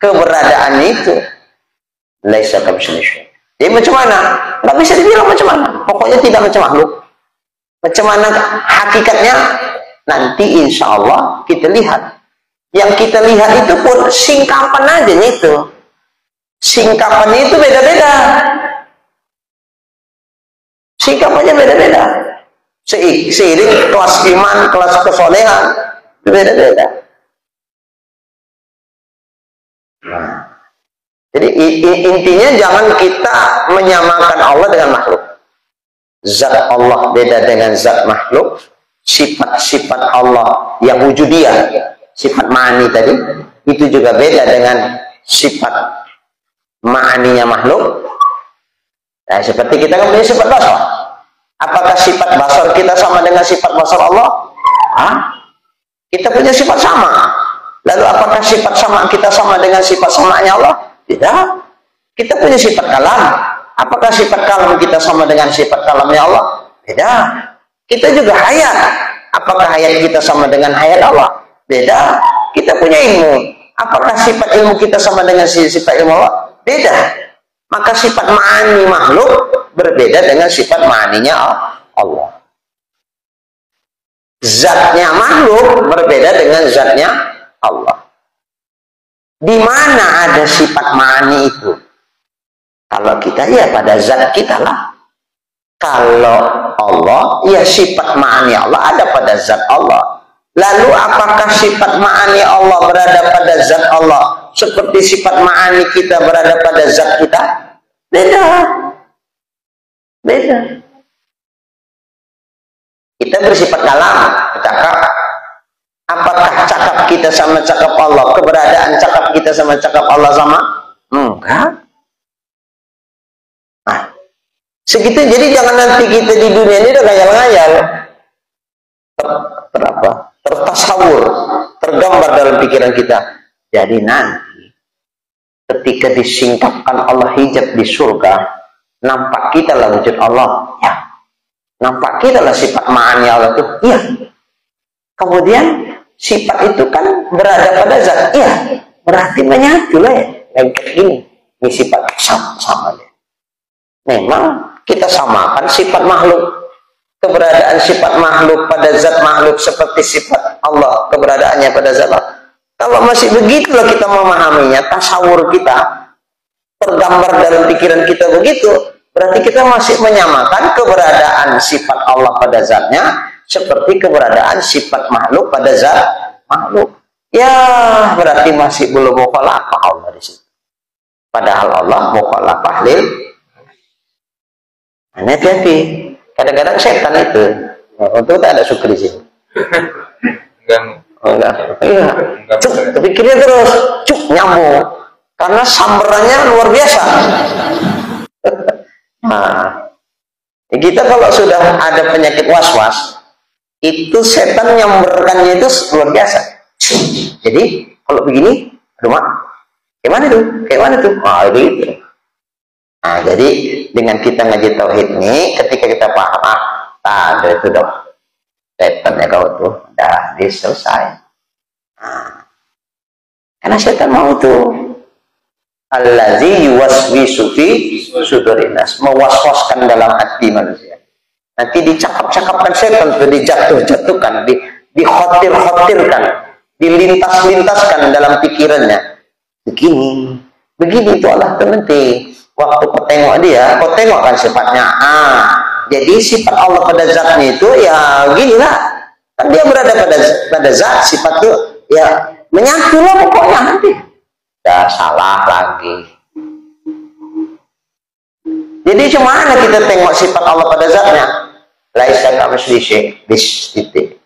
Keberadaan itu laisa kamitslihi syai'. Jadi macam mana? Nggak bisa dibilang macam mana. Pokoknya tidak macam makhluk. Macam mana hakikatnya? Nanti insya Allah kita lihat. Yang kita lihat itu pun singkapan aja itu. Singkapannya itu beda-beda. Singkapannya beda-beda. Seiring kelas iman, kelas kesolehan, beda-beda. Nah, jadi intinya jangan kita menyamakan Allah dengan makhluk. Zat Allah beda dengan zat makhluk. Sifat-sifat Allah yang wujudiyah, sifat ma'ani tadi, itu juga beda dengan sifat ma'aninya makhluk. Nah, seperti kita kan punya sifat basar. Apakah sifat basar kita sama dengan sifat basar Allah? Kita punya sifat sama. Lalu apakah sifat sama kita sama dengan sifat samanya Allah? Tidak. Kita punya sifat kalam. Apakah sifat kalam kita sama dengan sifat kalamnya Allah? Tidak. Kita juga hayat. Apakah hayat kita sama dengan hayat Allah? Beda. Kita punya ilmu. Apakah sifat ilmu kita sama dengan sifat ilmu Allah? Beda. Maka sifat ma'ani makhluk berbeda dengan sifat ma'aninya Allah. Zatnya makhluk berbeda dengan zatnya Allah. Di mana ada sifat ma'ani itu? Kalau kita ya pada zat kita lah. Kalau Allah, ya sifat ma'ani Allah ada pada zat Allah. Lalu apakah sifat ma'ani Allah berada pada zat Allah seperti sifat ma'ani kita berada pada zat kita? Beda. Beda. Kita bersifat kalam, cakap. Apakah cakap kita sama cakap Allah? Keberadaan cakap kita sama cakap Allah sama? Enggak. Nah, segitu. Jadi jangan nanti kita di dunia ini udah ngayal-ngayal, tertasawur, tergambar dalam pikiran kita. Jadi nanti ketika disingkapkan Allah hijab di surga, nampak kita lah wujud Allah. Ya. Nampak kita lah sifat ma'ani Allah itu. Iya. Kemudian sifat itu kan berada pada zat. Iya. Berarti menyatu lah ya. Kayak gini. Ini sifat sama dia. Memang kita samakan sifat makhluk. Keberadaan sifat makhluk pada zat makhluk seperti sifat Allah. Keberadaannya pada zat Allah. Kalau masih begitulah kita memahaminya, tasawur kita tergambar dalam pikiran kita begitu, berarti kita masih menyamakan keberadaan sifat Allah pada zatnya seperti keberadaan sifat makhluk pada zat makhluk. Ya, berarti masih belum mukhalafah Allah di situ. Padahal Allah mukhalafah lil. Hati-hati. Kadang-kadang setan itu untuk tak ada syukur di sini. Enggak. Iya. Pikirnya terus, nyambung. Karena samberannya luar biasa. Nah, kita kalau sudah ada penyakit was-was, itu setan nyamberkannya itu luar biasa. Jadi kalau begini, rumah, kayak mana tuh? Kayak mana tuh? Itu. Nah, jadi dengan kita ngaji tauhid ini, ketika kita paham, ada itu dong. Setan ya kau tuh, udah selesai. Nah, karena setan mau tuh, allazi yuwaswisu fi sudurin nas, mewaswaskan dalam hati manusia. Nanti dicakap-cakapkan setan, dijatuh-jatuhkan, dikhotir-khotirkan, dilintas-lintaskan dalam pikirannya. Begini itu Allah tuh nanti. Waktu kau tengok dia, kau tengok kan sifatnya. Jadi sifat Allah pada zatnya itu ya ginilah. Kan dia berada pada zat, sifat itu ya menyatu lah pokoknya nanti. Udah salah lagi. Jadi cuma kita tengok sifat Allah pada zatnya. Laisa kamitslihi syai', bis titik.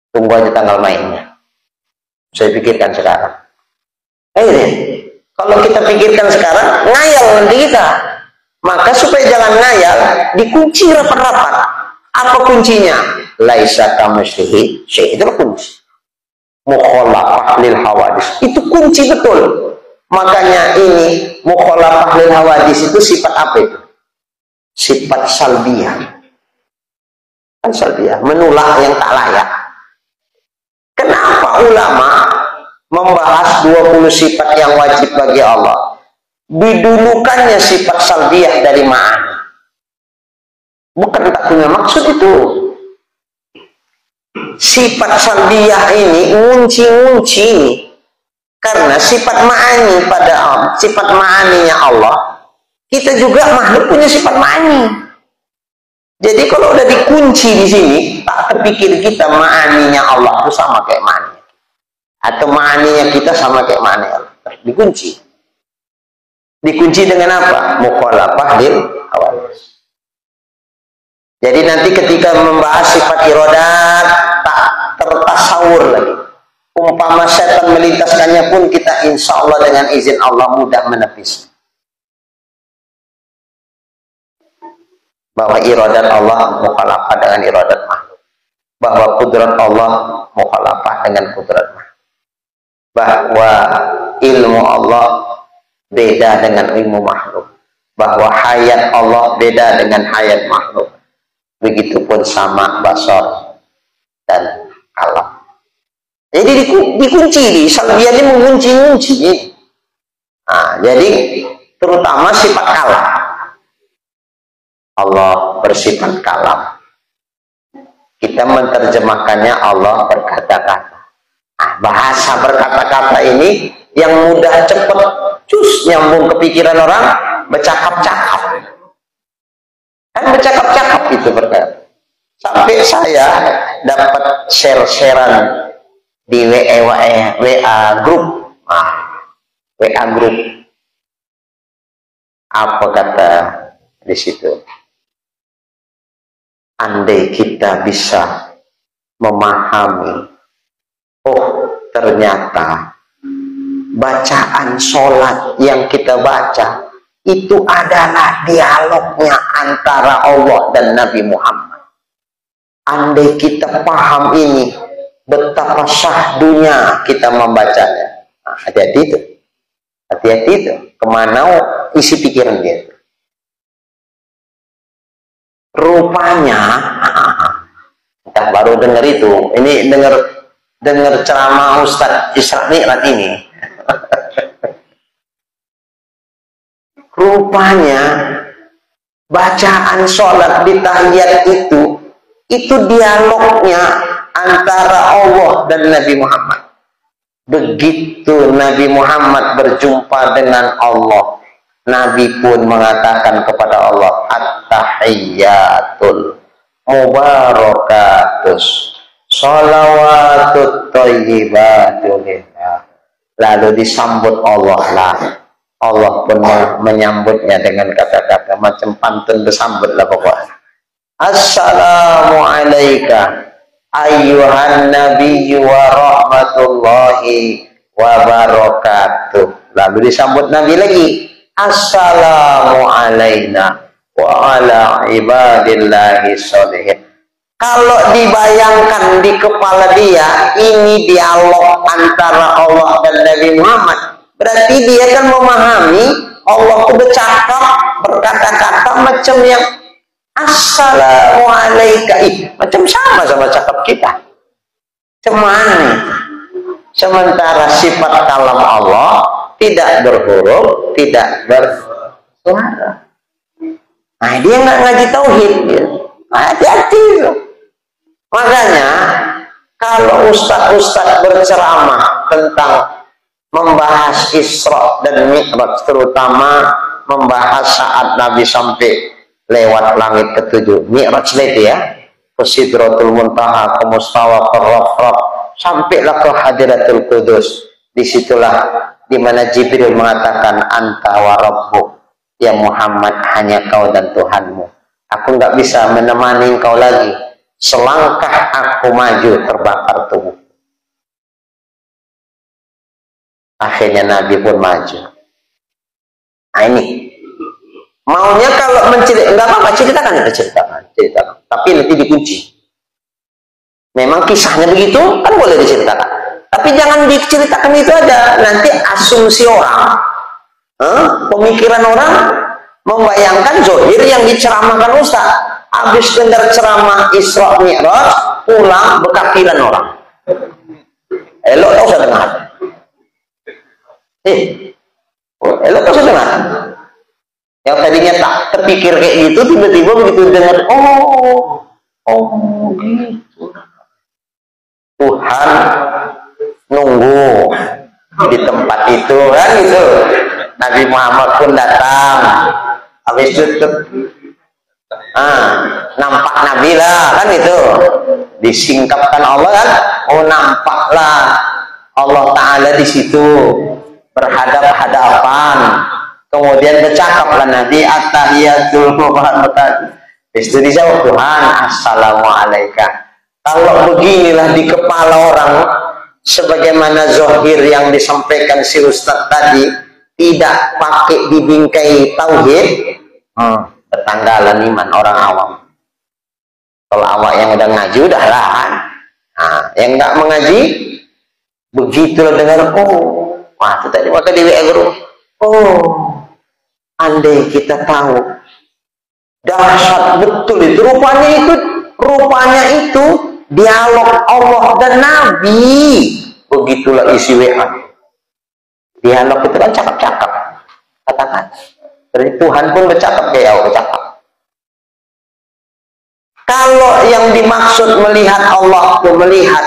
Tunggu aja tanggal mainnya. Saya pikirkan sekarang. Kalau kita pikirkan sekarang, ngayal nanti kita. Maka supaya jangan ngayal, dikunci rapat-rapat. Apa kuncinya? Laisa kamitslihi syai', itu kunci. Mukhalafah lil hawadis, itu kunci betul. Makanya ini mukhalafah lil hawadis itu sifat apa itu? Sifat salbiyah. Kan salbiyah, menolak yang tak layak. Kenapa ulama membahas 20 sifat yang wajib bagi Allah? Didulukannya sifat salbiyah dari ma'ani. Bukan tak punya maksud itu. Sifat salbiyah ini ngunci-ngunci. Karena sifat ma'ani pada Allah, sifat ma'aninya Allah, kita juga makhluk punya sifat ma'ani. Jadi kalau udah dikunci di sini, tak terpikir kita ma'aninya Allah itu sama kayak ma'ani. Atau ma'aninya kita sama kayak ma'ani Allah. Dikunci. Dikunci dengan apa? Mukhalafah lil hawadis. Jadi nanti ketika membahas sifat iradat, tak tertasawur lagi. Umpama setan melintaskannya pun kita insya Allah dengan izin Allah mudah menepis. Bahwa iradat Allah mukhalafah dengan iradat makhluk. Bahwa kudrat Allah mukhalafah dengan kudrat makhluk. Bahwa ilmu Allah beda dengan ilmu makhluk. Bahwa hayat Allah beda dengan hayat makhluk. Begitupun sama basar dan alam. Jadi dikunci, salbiyah ini mengunci-ngunci. Nah, jadi terutama sifat kalam. Allah bersifat kalam. Kita menerjemahkannya Allah berkata-kata. Nah, bahasa berkata-kata ini yang mudah cepat cus nyambung kepikiran orang, bercakap-cakap. Kan bercakap-cakap itu berkata. Sampai saya dapat share-sharean di WA group. WA group. Apa kata di situ? Andai kita bisa memahami, oh ternyata bacaan sholat yang kita baca itu adalah dialognya antara Allah dan Nabi Muhammad. Andai kita paham ini, betapa syahdunya kita membacanya. Nah, hati-hati itu. Hati-hati itu. Kemana isi pikiran dia. Rupanya, kita baru dengar itu. Ini dengar ceramah Ustadz Isra Mi'raj ini. Rupanya, bacaan sholat di tahiyat itu dialognya antara Allah dan Nabi Muhammad. Begitu Nabi Muhammad berjumpa dengan Allah, Nabi pun mengatakan kepada Allah, At-tahiyyatul mubarakatus sholawatut thayyibatu lillah. Lalu disambut Allah lah. Allah pun menyambutnya dengan kata-kata macam pantun bersambut lah pokoknya. Assalamu alayka ayyuhan nabiyyu wa rahmatullahi wa barakatuh. Lalu disambut Nabi lagi. Assalamu alayna wa ala ibadillahi sholihin. Kalau dibayangkan di kepala dia, ini dialog antara Allah dan Nabi Muhammad. Berarti dia kan memahami Allah itu bercakap, berkata-kata macam yang Assalamu alayka. Macam sama cakap kita. Cuman sementara sifat kalam Allah tidak berhuruf, tidak bersuara. Nah, dia nggak ngaji tauhid. Hati-hati itu. Makanya kalau ustaz-ustaz berceramah tentang membahas Isra dan Mi'raj, terutama membahas saat Nabi sampai lewat langit ketujuh, Mi'raj itu ya, ke Sidratul Muntaha, ke Mustawa, ke Rafraf, sampailah ke Hadiratul Qudus. Disitulah dimana Jibril mengatakan, anta wa rabbuk, ya Muhammad, hanya kau dan Tuhanmu. Aku nggak bisa menemani kau lagi. Selangkah aku maju terbakar tubuh. Akhirnya Nabi pun maju. Nah ini maunya kalau menceritakan, nggak apa-apa, ceritakan. Tapi nanti dikunci. Memang kisahnya begitu, kan boleh diceritakan. Tapi jangan diceritakan itu aja. Nanti asumsi orang, pemikiran orang membayangkan zohir yang diceramahkan Ustaz. Habis dengar ceramah Isra Mi'raj, pulang bekakiran orang. Elok tau saya dengar. Elok tau saya dengar. Yang tadinya tak terpikir kayak gitu, tiba-tiba begitu dengar, gitu. Tuhan nunggu di tempat itu, kan gitu. Nabi Muhammad pun datang. Habis itu nampak Nabi lah, kan itu. Disingkapkan Allah kan, nampaklah Allah Ta'ala di situ berhadap-hadapan. Kemudian bercakaplah Nabi, at-tahiyatul mubarakatuh. Itu dijawab Tuhan, assalamualaikum. Kalau beginilah di kepala orang, sebagaimana zohir yang disampaikan si Ustadz tadi, tidak pakai dibingkai tauhid, bertanggalan iman orang awam. Kalau awak yang udah ngaji, udahlah. Yang nggak mengaji, begitulah dengan itu tadi maka di WA guru. Andai kita tahu, dahsyat betul itu. Rupanya itu dialog Allah dan Nabi. Begitulah isi WA. Dialog itu kan cakap-cakap, kata-kata. Dari Tuhan pun bercakap kayak Allah bercakap. Kalau yang dimaksud melihat Allah itu melihat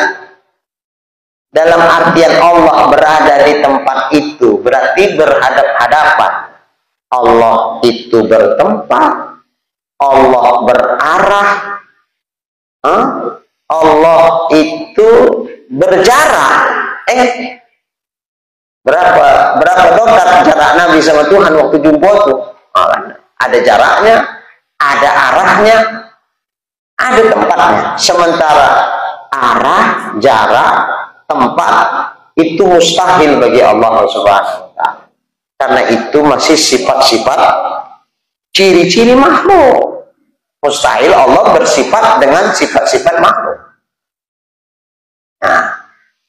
dalam artian Allah berada di tempat itu, berarti berhadap-hadapan. Allah itu bertempat, Allah berarah, Allah itu berjarak. Berapa dekat jarak Nabi sama Tuhan waktu jumpa itu? Ada jaraknya, ada arahnya, ada tempatnya. Sementara arah, jarak, tempat itu mustahil bagi Allah Subhanahu wa Ta'ala. Karena itu masih sifat-sifat ciri-ciri makhluk. Mustahil Allah bersifat dengan sifat-sifat makhluk. Nah,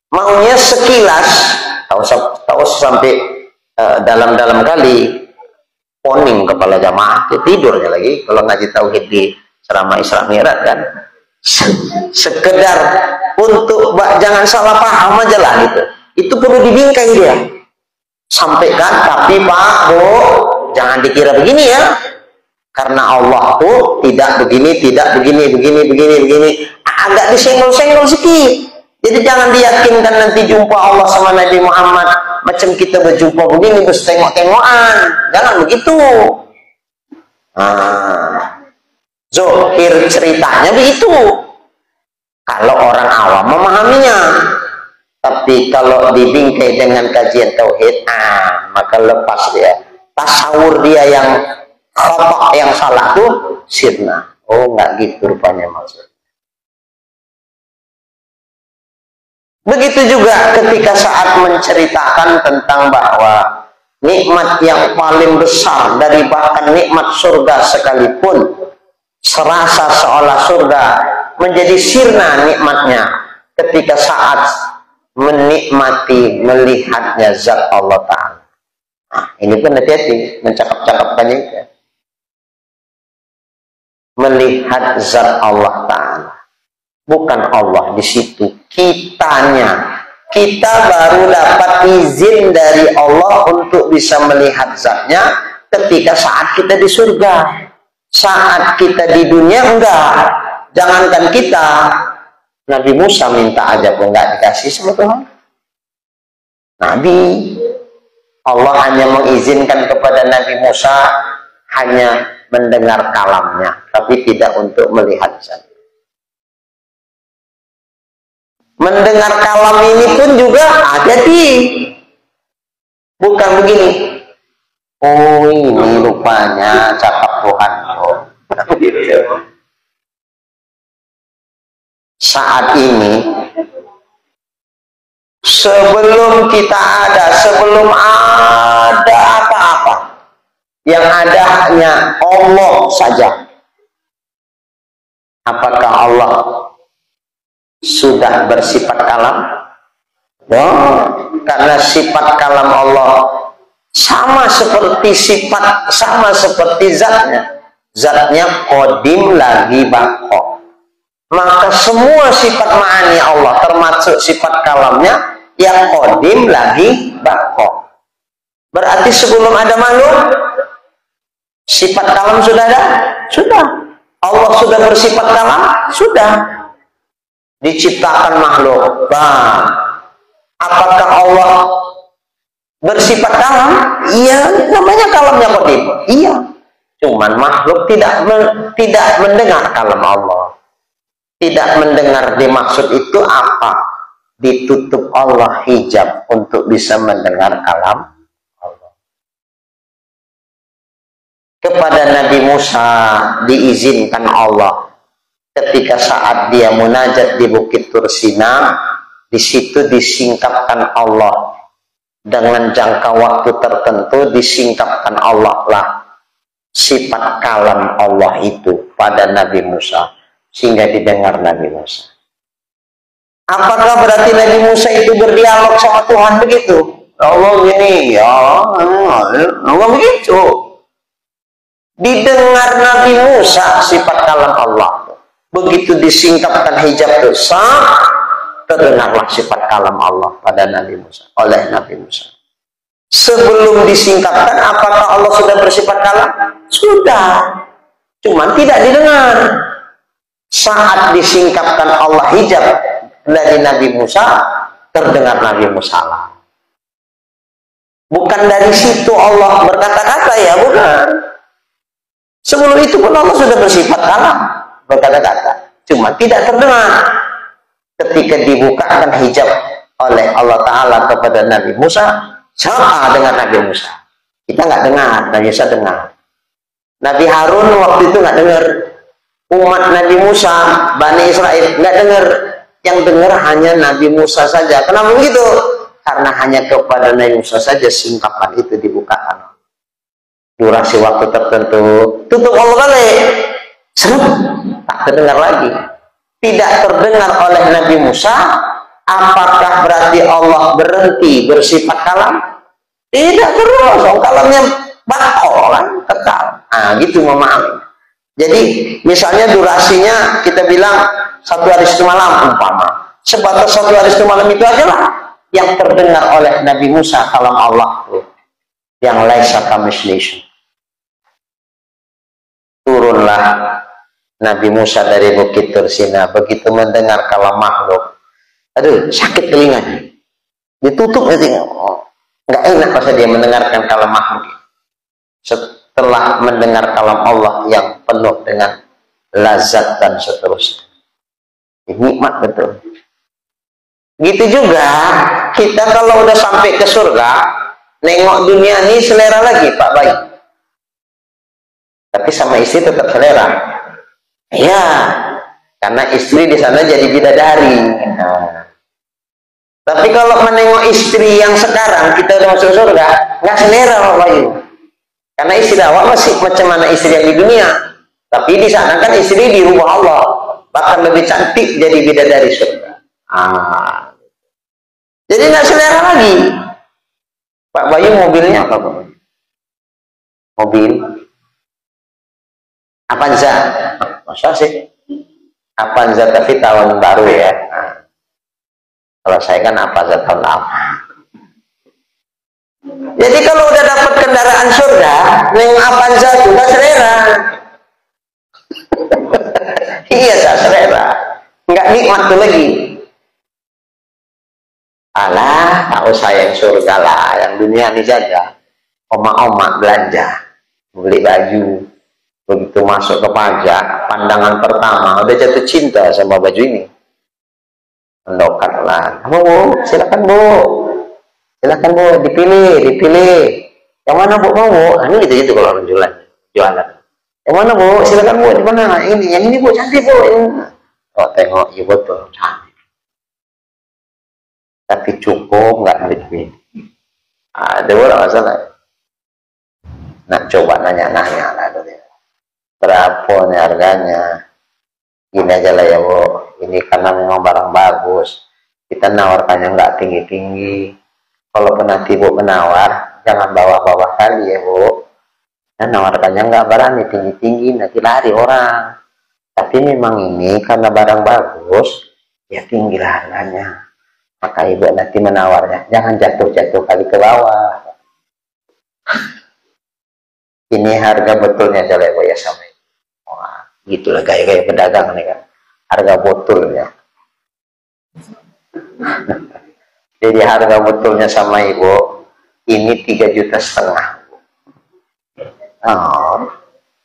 maunya sekilas tahu sampai dalam-dalam kali poning kepala jamaah, tidurnya lagi kalau ngaji tauhid di ceramah Isra Mi'raj kan. Sekedar untuk jangan salah paham aja lah gitu. Itu perlu dibingkai dia. Sampaikan, tapi Pak, Bu, jangan dikira begini ya. Karena Allah tuh tidak begini, begini. Agak disenggol-senggol sedikit. Jadi jangan diyakinkan nanti jumpa Allah sama Nabi Muhammad macam kita berjumpa begini terus tengok-tengokan. Jangan begitu. Zohir ceritanya begitu. Kalau orang awam memahaminya. Tapi kalau dibingkai dengan kajian tauhid, maka lepas dia. Tasawur dia yang khata, yang salah tuh sirna. Enggak gitu rupanya maksud. Begitu juga ketika saat menceritakan tentang bahwa nikmat yang paling besar dari bahkan nikmat surga sekalipun, serasa seolah surga menjadi sirna nikmatnya ketika saat menikmati melihatnya zat Allah Ta'ala. Ini pun hati-hati mencakap-cakapkannya itu. Melihat zat Allah Ta'ala, bukan Allah di situ, kitanya. Kita baru dapat izin dari Allah untuk bisa melihat zatnya ketika saat kita di surga. Saat kita di dunia enggak. Jangankan kita, Nabi Musa minta aja pun enggak dikasih sama Tuhan. Nabi, Allah hanya mengizinkan kepada Nabi Musa hanya mendengar kalamnya, tapi tidak untuk melihat zat. mendengar kalam ini pun juga hati-hati. Bukan begini. Oh, ini rupanya cakap Tuhan. Oh, gitu. Saat ini, sebelum ada apa-apa, yang ada hanya Allah saja. Apakah Allah sudah bersifat kalam? Oh, karena sifat kalam Allah sama seperti zatnya. Zatnya qadim lagi baqo. Maka semua sifat ma'ani Allah termasuk sifat kalamnya yang qadim lagi baqo. Berarti sebelum ada makhluk sifat kalam sudah ada? Sudah. Allah sudah bersifat kalam? Sudah. Diciptakan makhluk. Bah. Apakah Allah bersifat kalam? Iya, namanya kalamnya qadim. Iya. Cuman makhluk tidak mendengar kalam Allah. Tidak mendengar, dimaksud itu apa? Ditutup Allah hijab untuk bisa mendengar kalam Allah. Kepada Nabi Musa diizinkan Allah ketika saat dia munajat di Bukit Tursina, di situ disingkapkan Allah dengan jangka waktu tertentu, disingkapkan Allah lah sifat kalam Allah itu pada Nabi Musa. Sehingga didengar Nabi Musa. Apakah berarti Nabi Musa itu berdialog sama Tuhan begitu? Allah gini, ya Allah begitu. Didengar Nabi Musa sifat kalam Allah. Begitu disingkapkan hijab dosa, terdengarlah sifat kalam Allah pada Nabi Musa, oleh Nabi Musa. Sebelum disingkapkan, apakah Allah sudah bersifat kalam? Sudah. Cuman tidak didengar. Saat disingkapkan Allah hijab dari Nabi Musa, terdengar Nabi Musa. Bukan dari situ Allah berkata-kata, ya bukan. Sebelum itu pun Allah sudah bersifat kalam, berkata-kata. Cuma tidak terdengar. Ketika dibukakan hijab oleh Allah Ta'ala kepada Nabi Musa, sama dengan Nabi Musa. Kita nggak dengar, Nabi Musa dengar. Nabi Harun waktu itu nggak dengar. Umat Nabi Musa, Bani Israel, nggak dengar. Yang dengar hanya Nabi Musa saja. Kenapa begitu? Karena hanya kepada Nabi Musa saja singkapan itu dibukakan. Durasi waktu tertentu, tutup Allah balik. Serem, tak terdengar lagi. Tidak terdengar oleh Nabi Musa. Apakah berarti Allah berhenti bersifat kalam? Tidak terus. Kalamnya bakal kan, kekal. Nah, gitu memahami. Jadi misalnya durasinya kita bilang 1 hari 1 malam umpama. Sebatas 1 hari 1 malam itu adalah yang terdengar oleh Nabi Musa kalam Allah tuh. Yang laisa kamitslihi. Turunlah Nabi Musa dari Bukit Tursina, begitu mendengar kalam makhluk. Aduh, sakit telinganya. Ditutup nanti. Nggak enak pas dia mendengarkan kalam makhluk. Setelah mendengar kalam Allah yang penuh dengan lazat dan seterusnya. Nikmat betul. Gitu juga kita kalau udah sampai ke surga, nengok dunia ini selera lagi Pak Bayi. Tapi sama istri tetap selera. Iya, karena istri di sana jadi bidadari. Nah. Tapi kalau menengok istri yang sekarang kita udah masuk surga, nggak selera Pak Bayi. Karena istri awak masih macam mana istri yang di dunia. Tapi di sana kan istri di rumah Allah. Bahkan lebih cantik jadi bidadari surga. Jadi nggak selera lagi. Pak Bayu mobilnya apa Pak? Mobil Avanza. Masa sih? Avanza tapi tahun baru ya. Nah, kalau saya kan Avanza tahun lama. Jadi kalau udah dapat kendaraan surga, neng Avanza juga selera. Iya, tak selera. Nggak nikmat tuh lagi. Alah, tak usah yang surga lah, yang dunia ini saja. Oma-oma belanja, beli baju, begitu masuk ke pajak, pandangan pertama udah jatuh cinta sama baju ini. mendokat lah. Bu, silakan Bu, silakan Bu, dipilih. Yang mana Bu mau Bu? Nah, ini gitu kalau orang jualan. Yang mana Bu? Silakan Bu, di mana? Ini, yang ini Bu, cantik Bu. Ini. Oh tengok, iya betul, cantik. Tapi cukup nggak duit? Ada orang masalah. Nah coba nanya lah tuh dia. Berapa nih harganya? Gini aja lah ya Bu. Ini karena memang barang bagus. Kita nawarkannya nggak tinggi-tinggi. Kalaupun nanti Bu menawar, jangan bawa-bawa kali ya Bu. Dan nawarkannya nggak berani tinggi-tinggi, nanti lari orang. Tapi memang ini karena barang bagus, ya tinggi harganya. Maka Ibu nanti menawarnya, jangan jatuh-jatuh kali ke bawah. Ini harga betulnya aja lah ya sama Ibu. Wah, gitulah gaya-gaya pedagang nih kan. Harga botolnya. Jadi harga betulnya sama Ibu, ini 3,5 juta. Oh,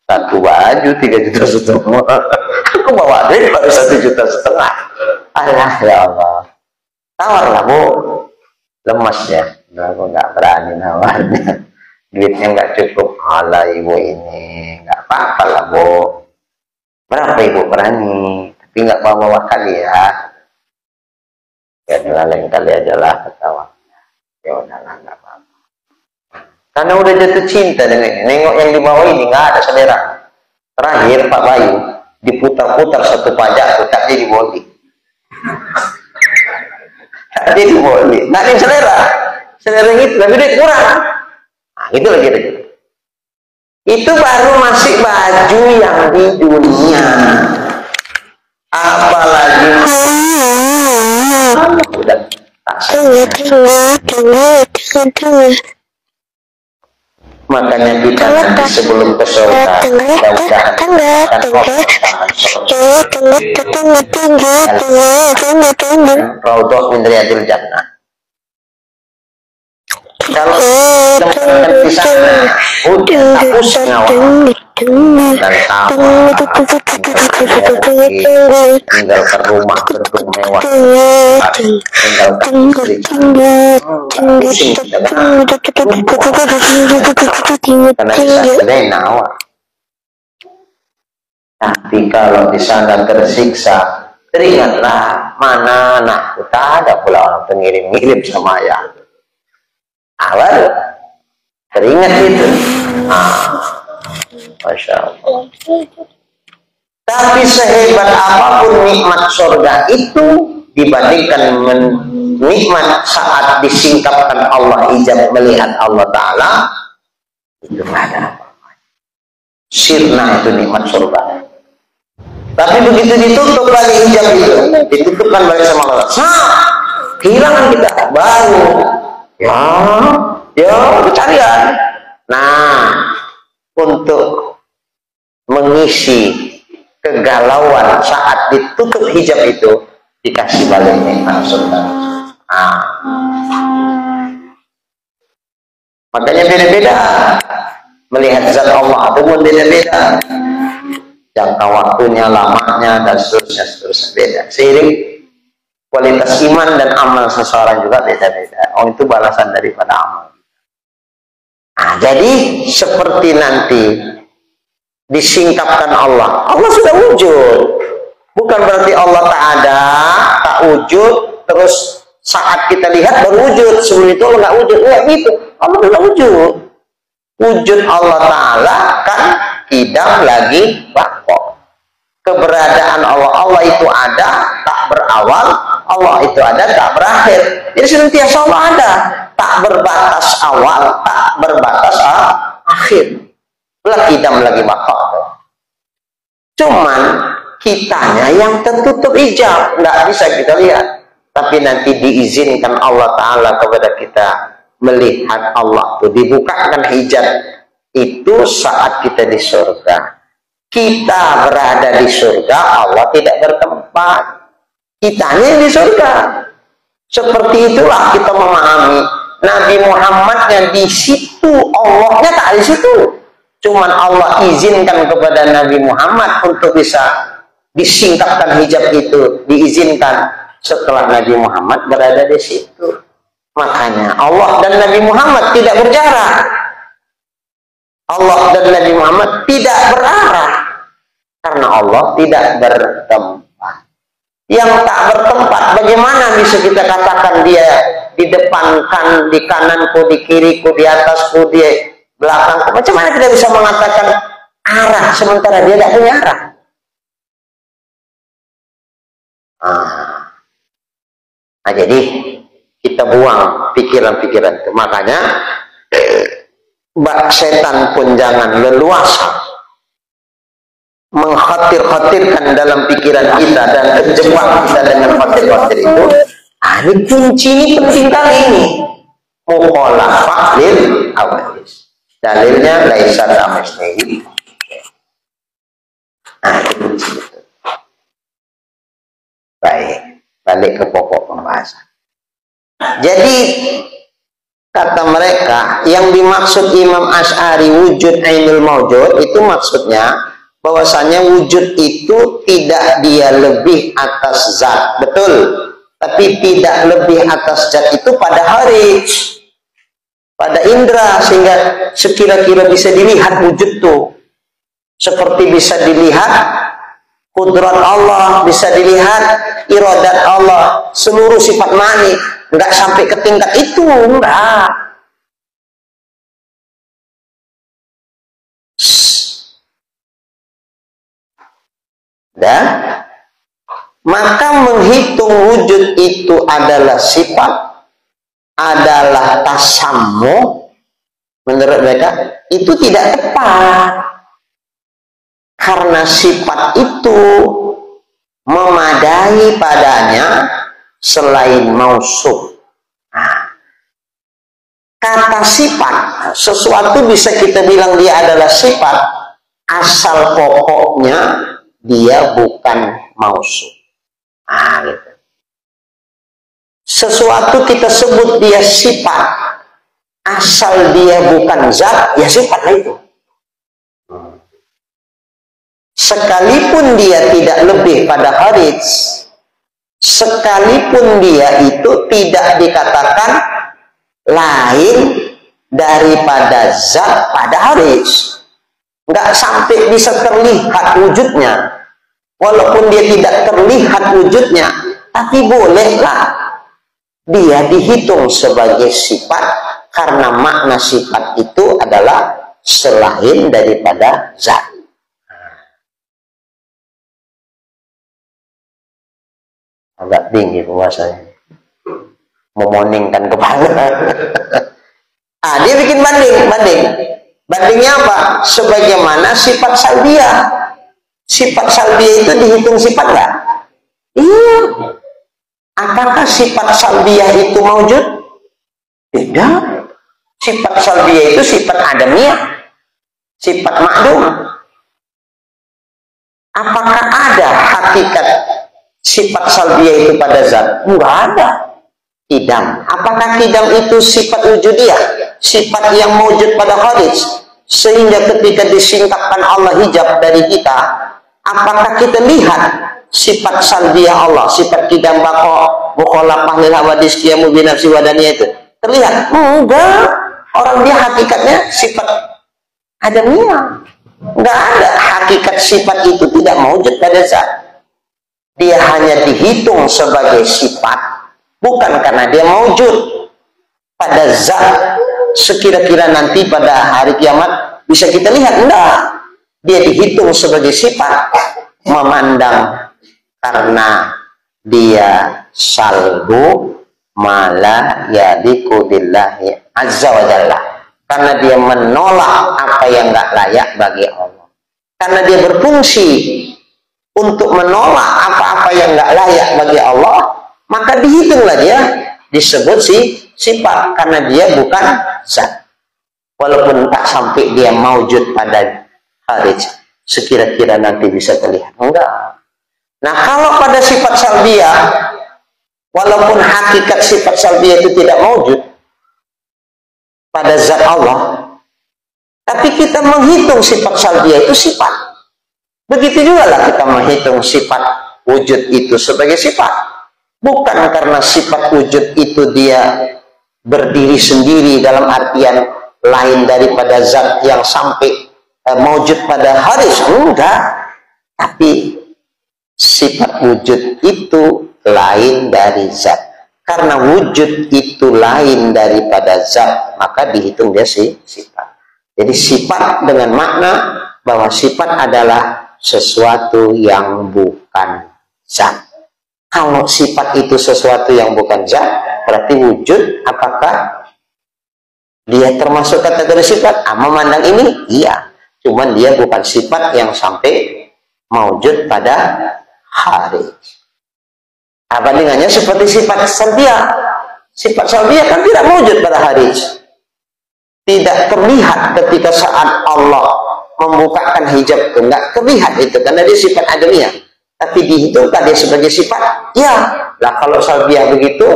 satu baju 3,5 juta. Aku bawa duit baru 1,5 juta. Alah ya Allah. Tawarlah Bu. Lemas ya. Aku nggak berani nawarnya. Duitnya nggak cukup. Alah Ibu ini nggak apa-apa lah Bu. Berapa Ibu berani? Tapi nggak bawa kali ya. Ya lain kali aja lah ketawa. Ya udahlah nggak apa-apa. Karena udah jatuh cinta dengan ini. Nengok yang di bawah ini nggak ada selera. Terakhir Pak Bayu diputar-putar satu pajak tuh tak jadi boli. Tak jadi boli. Nggak ada selera. Selera itu tapi duit kurang. Nah, itu lagi. Itu baru masih baju yang di dunia. Apalagi udah makanya kita nanti sebelum ke surga Raudhah min Riyadil Jannah. Kalau di sana udah hapus nyawa dan tawa tinggal ke rumah gedung mewah, tinggal ke istri pusing karena bisa nawa. Tapi kalau di sana tersiksa, teringatlah mana nah kita ada pula orang pengirim-ngirim sama ayah. Awal teringat itu. Masya Allah. Tapi sehebat apapun nikmat surga itu dibandingkan nikmat saat disingkapkan Allah ijab melihat Allah Ta'ala, itu nggak ada apa-apa. Sirna itu nikmat surga. Tapi begitu ditutup lagi hijab itu, ditutupkan balik sama Allah. Kehilangan kita baru. Ya pencarian. Nah, untuk mengisi kegalauan saat ditutup hijab itu dikasih balik nikmat surga. Makanya beda-beda melihat zat Allah itu pun beda-beda, jangka waktunya, lamanya dan seterusnya beda. Seiring kualitas iman dan amal seseorang juga beda-beda. Oh, itu balasan daripada amal. Nah, jadi seperti nanti disingkapkan Allah. Allah sudah wujud. Bukan berarti Allah tak ada, tak wujud, terus saat kita lihat baru wujud. Sebelum itu Allah nggak wujud. Nggak gitu. Allah sudah wujud. Wujud Allah Ta'ala kan kidam lagi bako. Keberadaan Allah itu ada, tak berawal. Allah itu ada, tak berakhir. Jadi senantiasa Allah ada, tak berbatas awal, tak berbatas akhir. Kidam lagi bako. Cuman kitanya yang tertutup hijab, nggak bisa kita lihat. Tapi nanti diizinkan Allah Ta'ala kepada kita melihat Allah itu, dibukakan hijab itu saat kita di surga. Kita berada di surga, Allah tidak bertempat, kitanya di surga. Seperti itulah kita memahami Nabi Muhammadnya di situ, Allahnya tak di situ. Cuman Allah izinkan kepada Nabi Muhammad untuk bisa disingkapkan hijab itu, diizinkan setelah Nabi Muhammad berada di situ. Makanya Allah dan Nabi Muhammad tidak berjarak. Allah dan Nabi Muhammad tidak berarah. Karena Allah tidak bertempat. Yang tak bertempat, bagaimana bisa kita katakan dia di depankan, di kananku, di kiriku, di atasku, di belakangku? Macam mana kita bisa mengatakan arah sementara dia tidak punya arah? Nah, jadi kita buang pikiran-pikiran itu. Makanya setan pun jangan leluasa mengkhatir-khatirkan dalam pikiran kita dan terjebak kita dengan khatir-khatir itu. Ini kunci ini penting kali ini. Mukhalafah lil awadis. Dalilnya laisa kamitslihi. Itu kunci itu. Baik, balik ke pokok pembahasan. Jadi kata mereka yang dimaksud Imam Asy'ari wujud ainul maujud itu maksudnya bahwasanya wujud itu tidak dia lebih atas zat, betul, tapi tidak lebih atas zat itu pada harij, pada indera, sehingga sekira-kira bisa dilihat wujud tuh, seperti bisa dilihat kudrat Allah, bisa dilihat iradat Allah, seluruh sifat mani. Enggak sampai ke tingkat itu, enggak. Dan maka menghitung wujud itu adalah sifat, adalah tasammu, menurut mereka itu tidak tepat. Karena sifat itu memadai padanya selain mausuf. Kata sifat, sesuatu bisa kita bilang dia adalah sifat, asal pokoknya dia bukan mausuf. Gitu. Sesuatu kita sebut dia sifat, asal dia bukan zat, ya sifatlah itu. Sekalipun dia tidak lebih pada harij, sekalipun dia itu tidak dikatakan lain daripada zat pada harij, nggak sampai bisa terlihat wujudnya. Walaupun dia tidak terlihat wujudnya, tapi bolehlah dia dihitung sebagai sifat, karena makna sifat itu adalah selain daripada zat. Agak tinggi puasanya, memoningkan kepala. Dia bikin bandingnya apa? Sebagaimana sifat salbiah. Sifat salbiah itu dihitung sifat nggak? Iya. Apakah sifat salbiah itu maujud? Tidak. Sifat salbiah itu sifat adamiyah, sifat ma'dum. Apakah ada hakikat sifat salbiah itu pada zat? Enggak ada. Kidam. Apakah kidam itu sifat wujudiyah? Sifat yang mewujud pada kharij. Sehingga ketika disingkapkan Allah hijab dari kita, apakah kita lihat sifat salbiah Allah, sifat kidam bako, mukhalafah lil hawadis, qiyamu bi nafsi wadaniyah itu? Terlihat? Enggak. Orang dia hakikatnya sifat adamiyah. Enggak ada. Hakikat sifat itu tidak mewujud pada zat. Dia hanya dihitung sebagai sifat, bukan karena dia mewujud pada zat. Sekira-kira nanti pada hari kiamat bisa kita lihat, enggak. Dia dihitung sebagai sifat, memandang karena dia salbu mala yadiku billahi azza wa jalla, karena dia menolak apa yang enggak layak bagi Allah, karena dia berfungsi untuk menolak apa-apa yang enggak layak bagi Allah, maka dihitunglah dia disebut sifat, karena dia bukan zat. Walaupun tak sampai dia maujud pada harij, sekira-kira nanti bisa terlihat. Enggak. Nah, kalau pada sifat salbiah, walaupun hakikat sifat salbiah itu tidak maujud pada zat Allah, tapi kita menghitung sifat salbiah itu sifat. Begitu juga lah kita menghitung sifat wujud itu sebagai sifat. Bukan karena sifat wujud itu dia berdiri sendiri dalam artian lain daripada zat yang sampai mewujud pada haris, enggak. Tapi sifat wujud itu lain dari zat. Karena wujud itu lain daripada zat, maka dihitung dia sifat. Jadi sifat dengan makna bahwa sifat adalah sesuatu yang bukan zat. Kalau sifat itu sesuatu yang bukan zat, berarti wujud apakah dia termasuk kategori sifat? Memandang ini, iya. Cuman dia bukan sifat yang sampai mewujud pada hari. Bandingannya seperti sifat salbiyah. Sifat salbiyah kan tidak mewujud pada hari. Tidak terlihat ketika saat Allah membukakan hijab itu. Nggak terlihat itu, karena dia sifat adamiyah. Tapi dihitungkan dia sebagai sifat, ya. Lah kalau salbiyah begitu,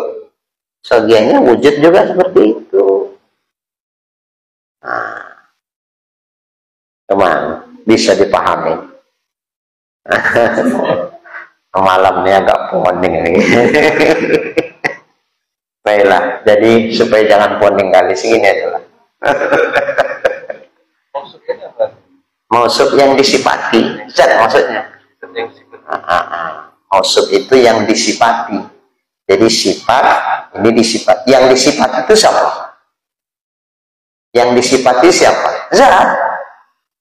salbiyahnya wujud juga seperti itu. Nah, teman, bisa dipahami. Malamnya agak poning nih. Baiklah, jadi supaya jangan poning kali segini adalah. Mausuf yang disifati, zat maksudnya. Mausuf itu yang disifati. Jadi sifat ini disifat. Yang disifati itu siapa? Yang disifati siapa? Zat.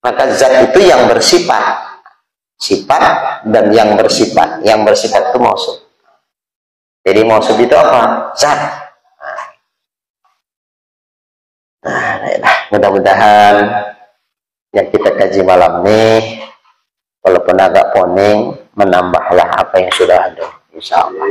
Maka zat itu yang bersifat. Sifat dan yang bersifat. Yang bersifat itu mausuf. Jadi mausuf itu apa? Zat. Nah, mudah-mudahan yang kita kaji malam ini, walaupun agak poning, menambahlah apa yang sudah ada, insya Allah.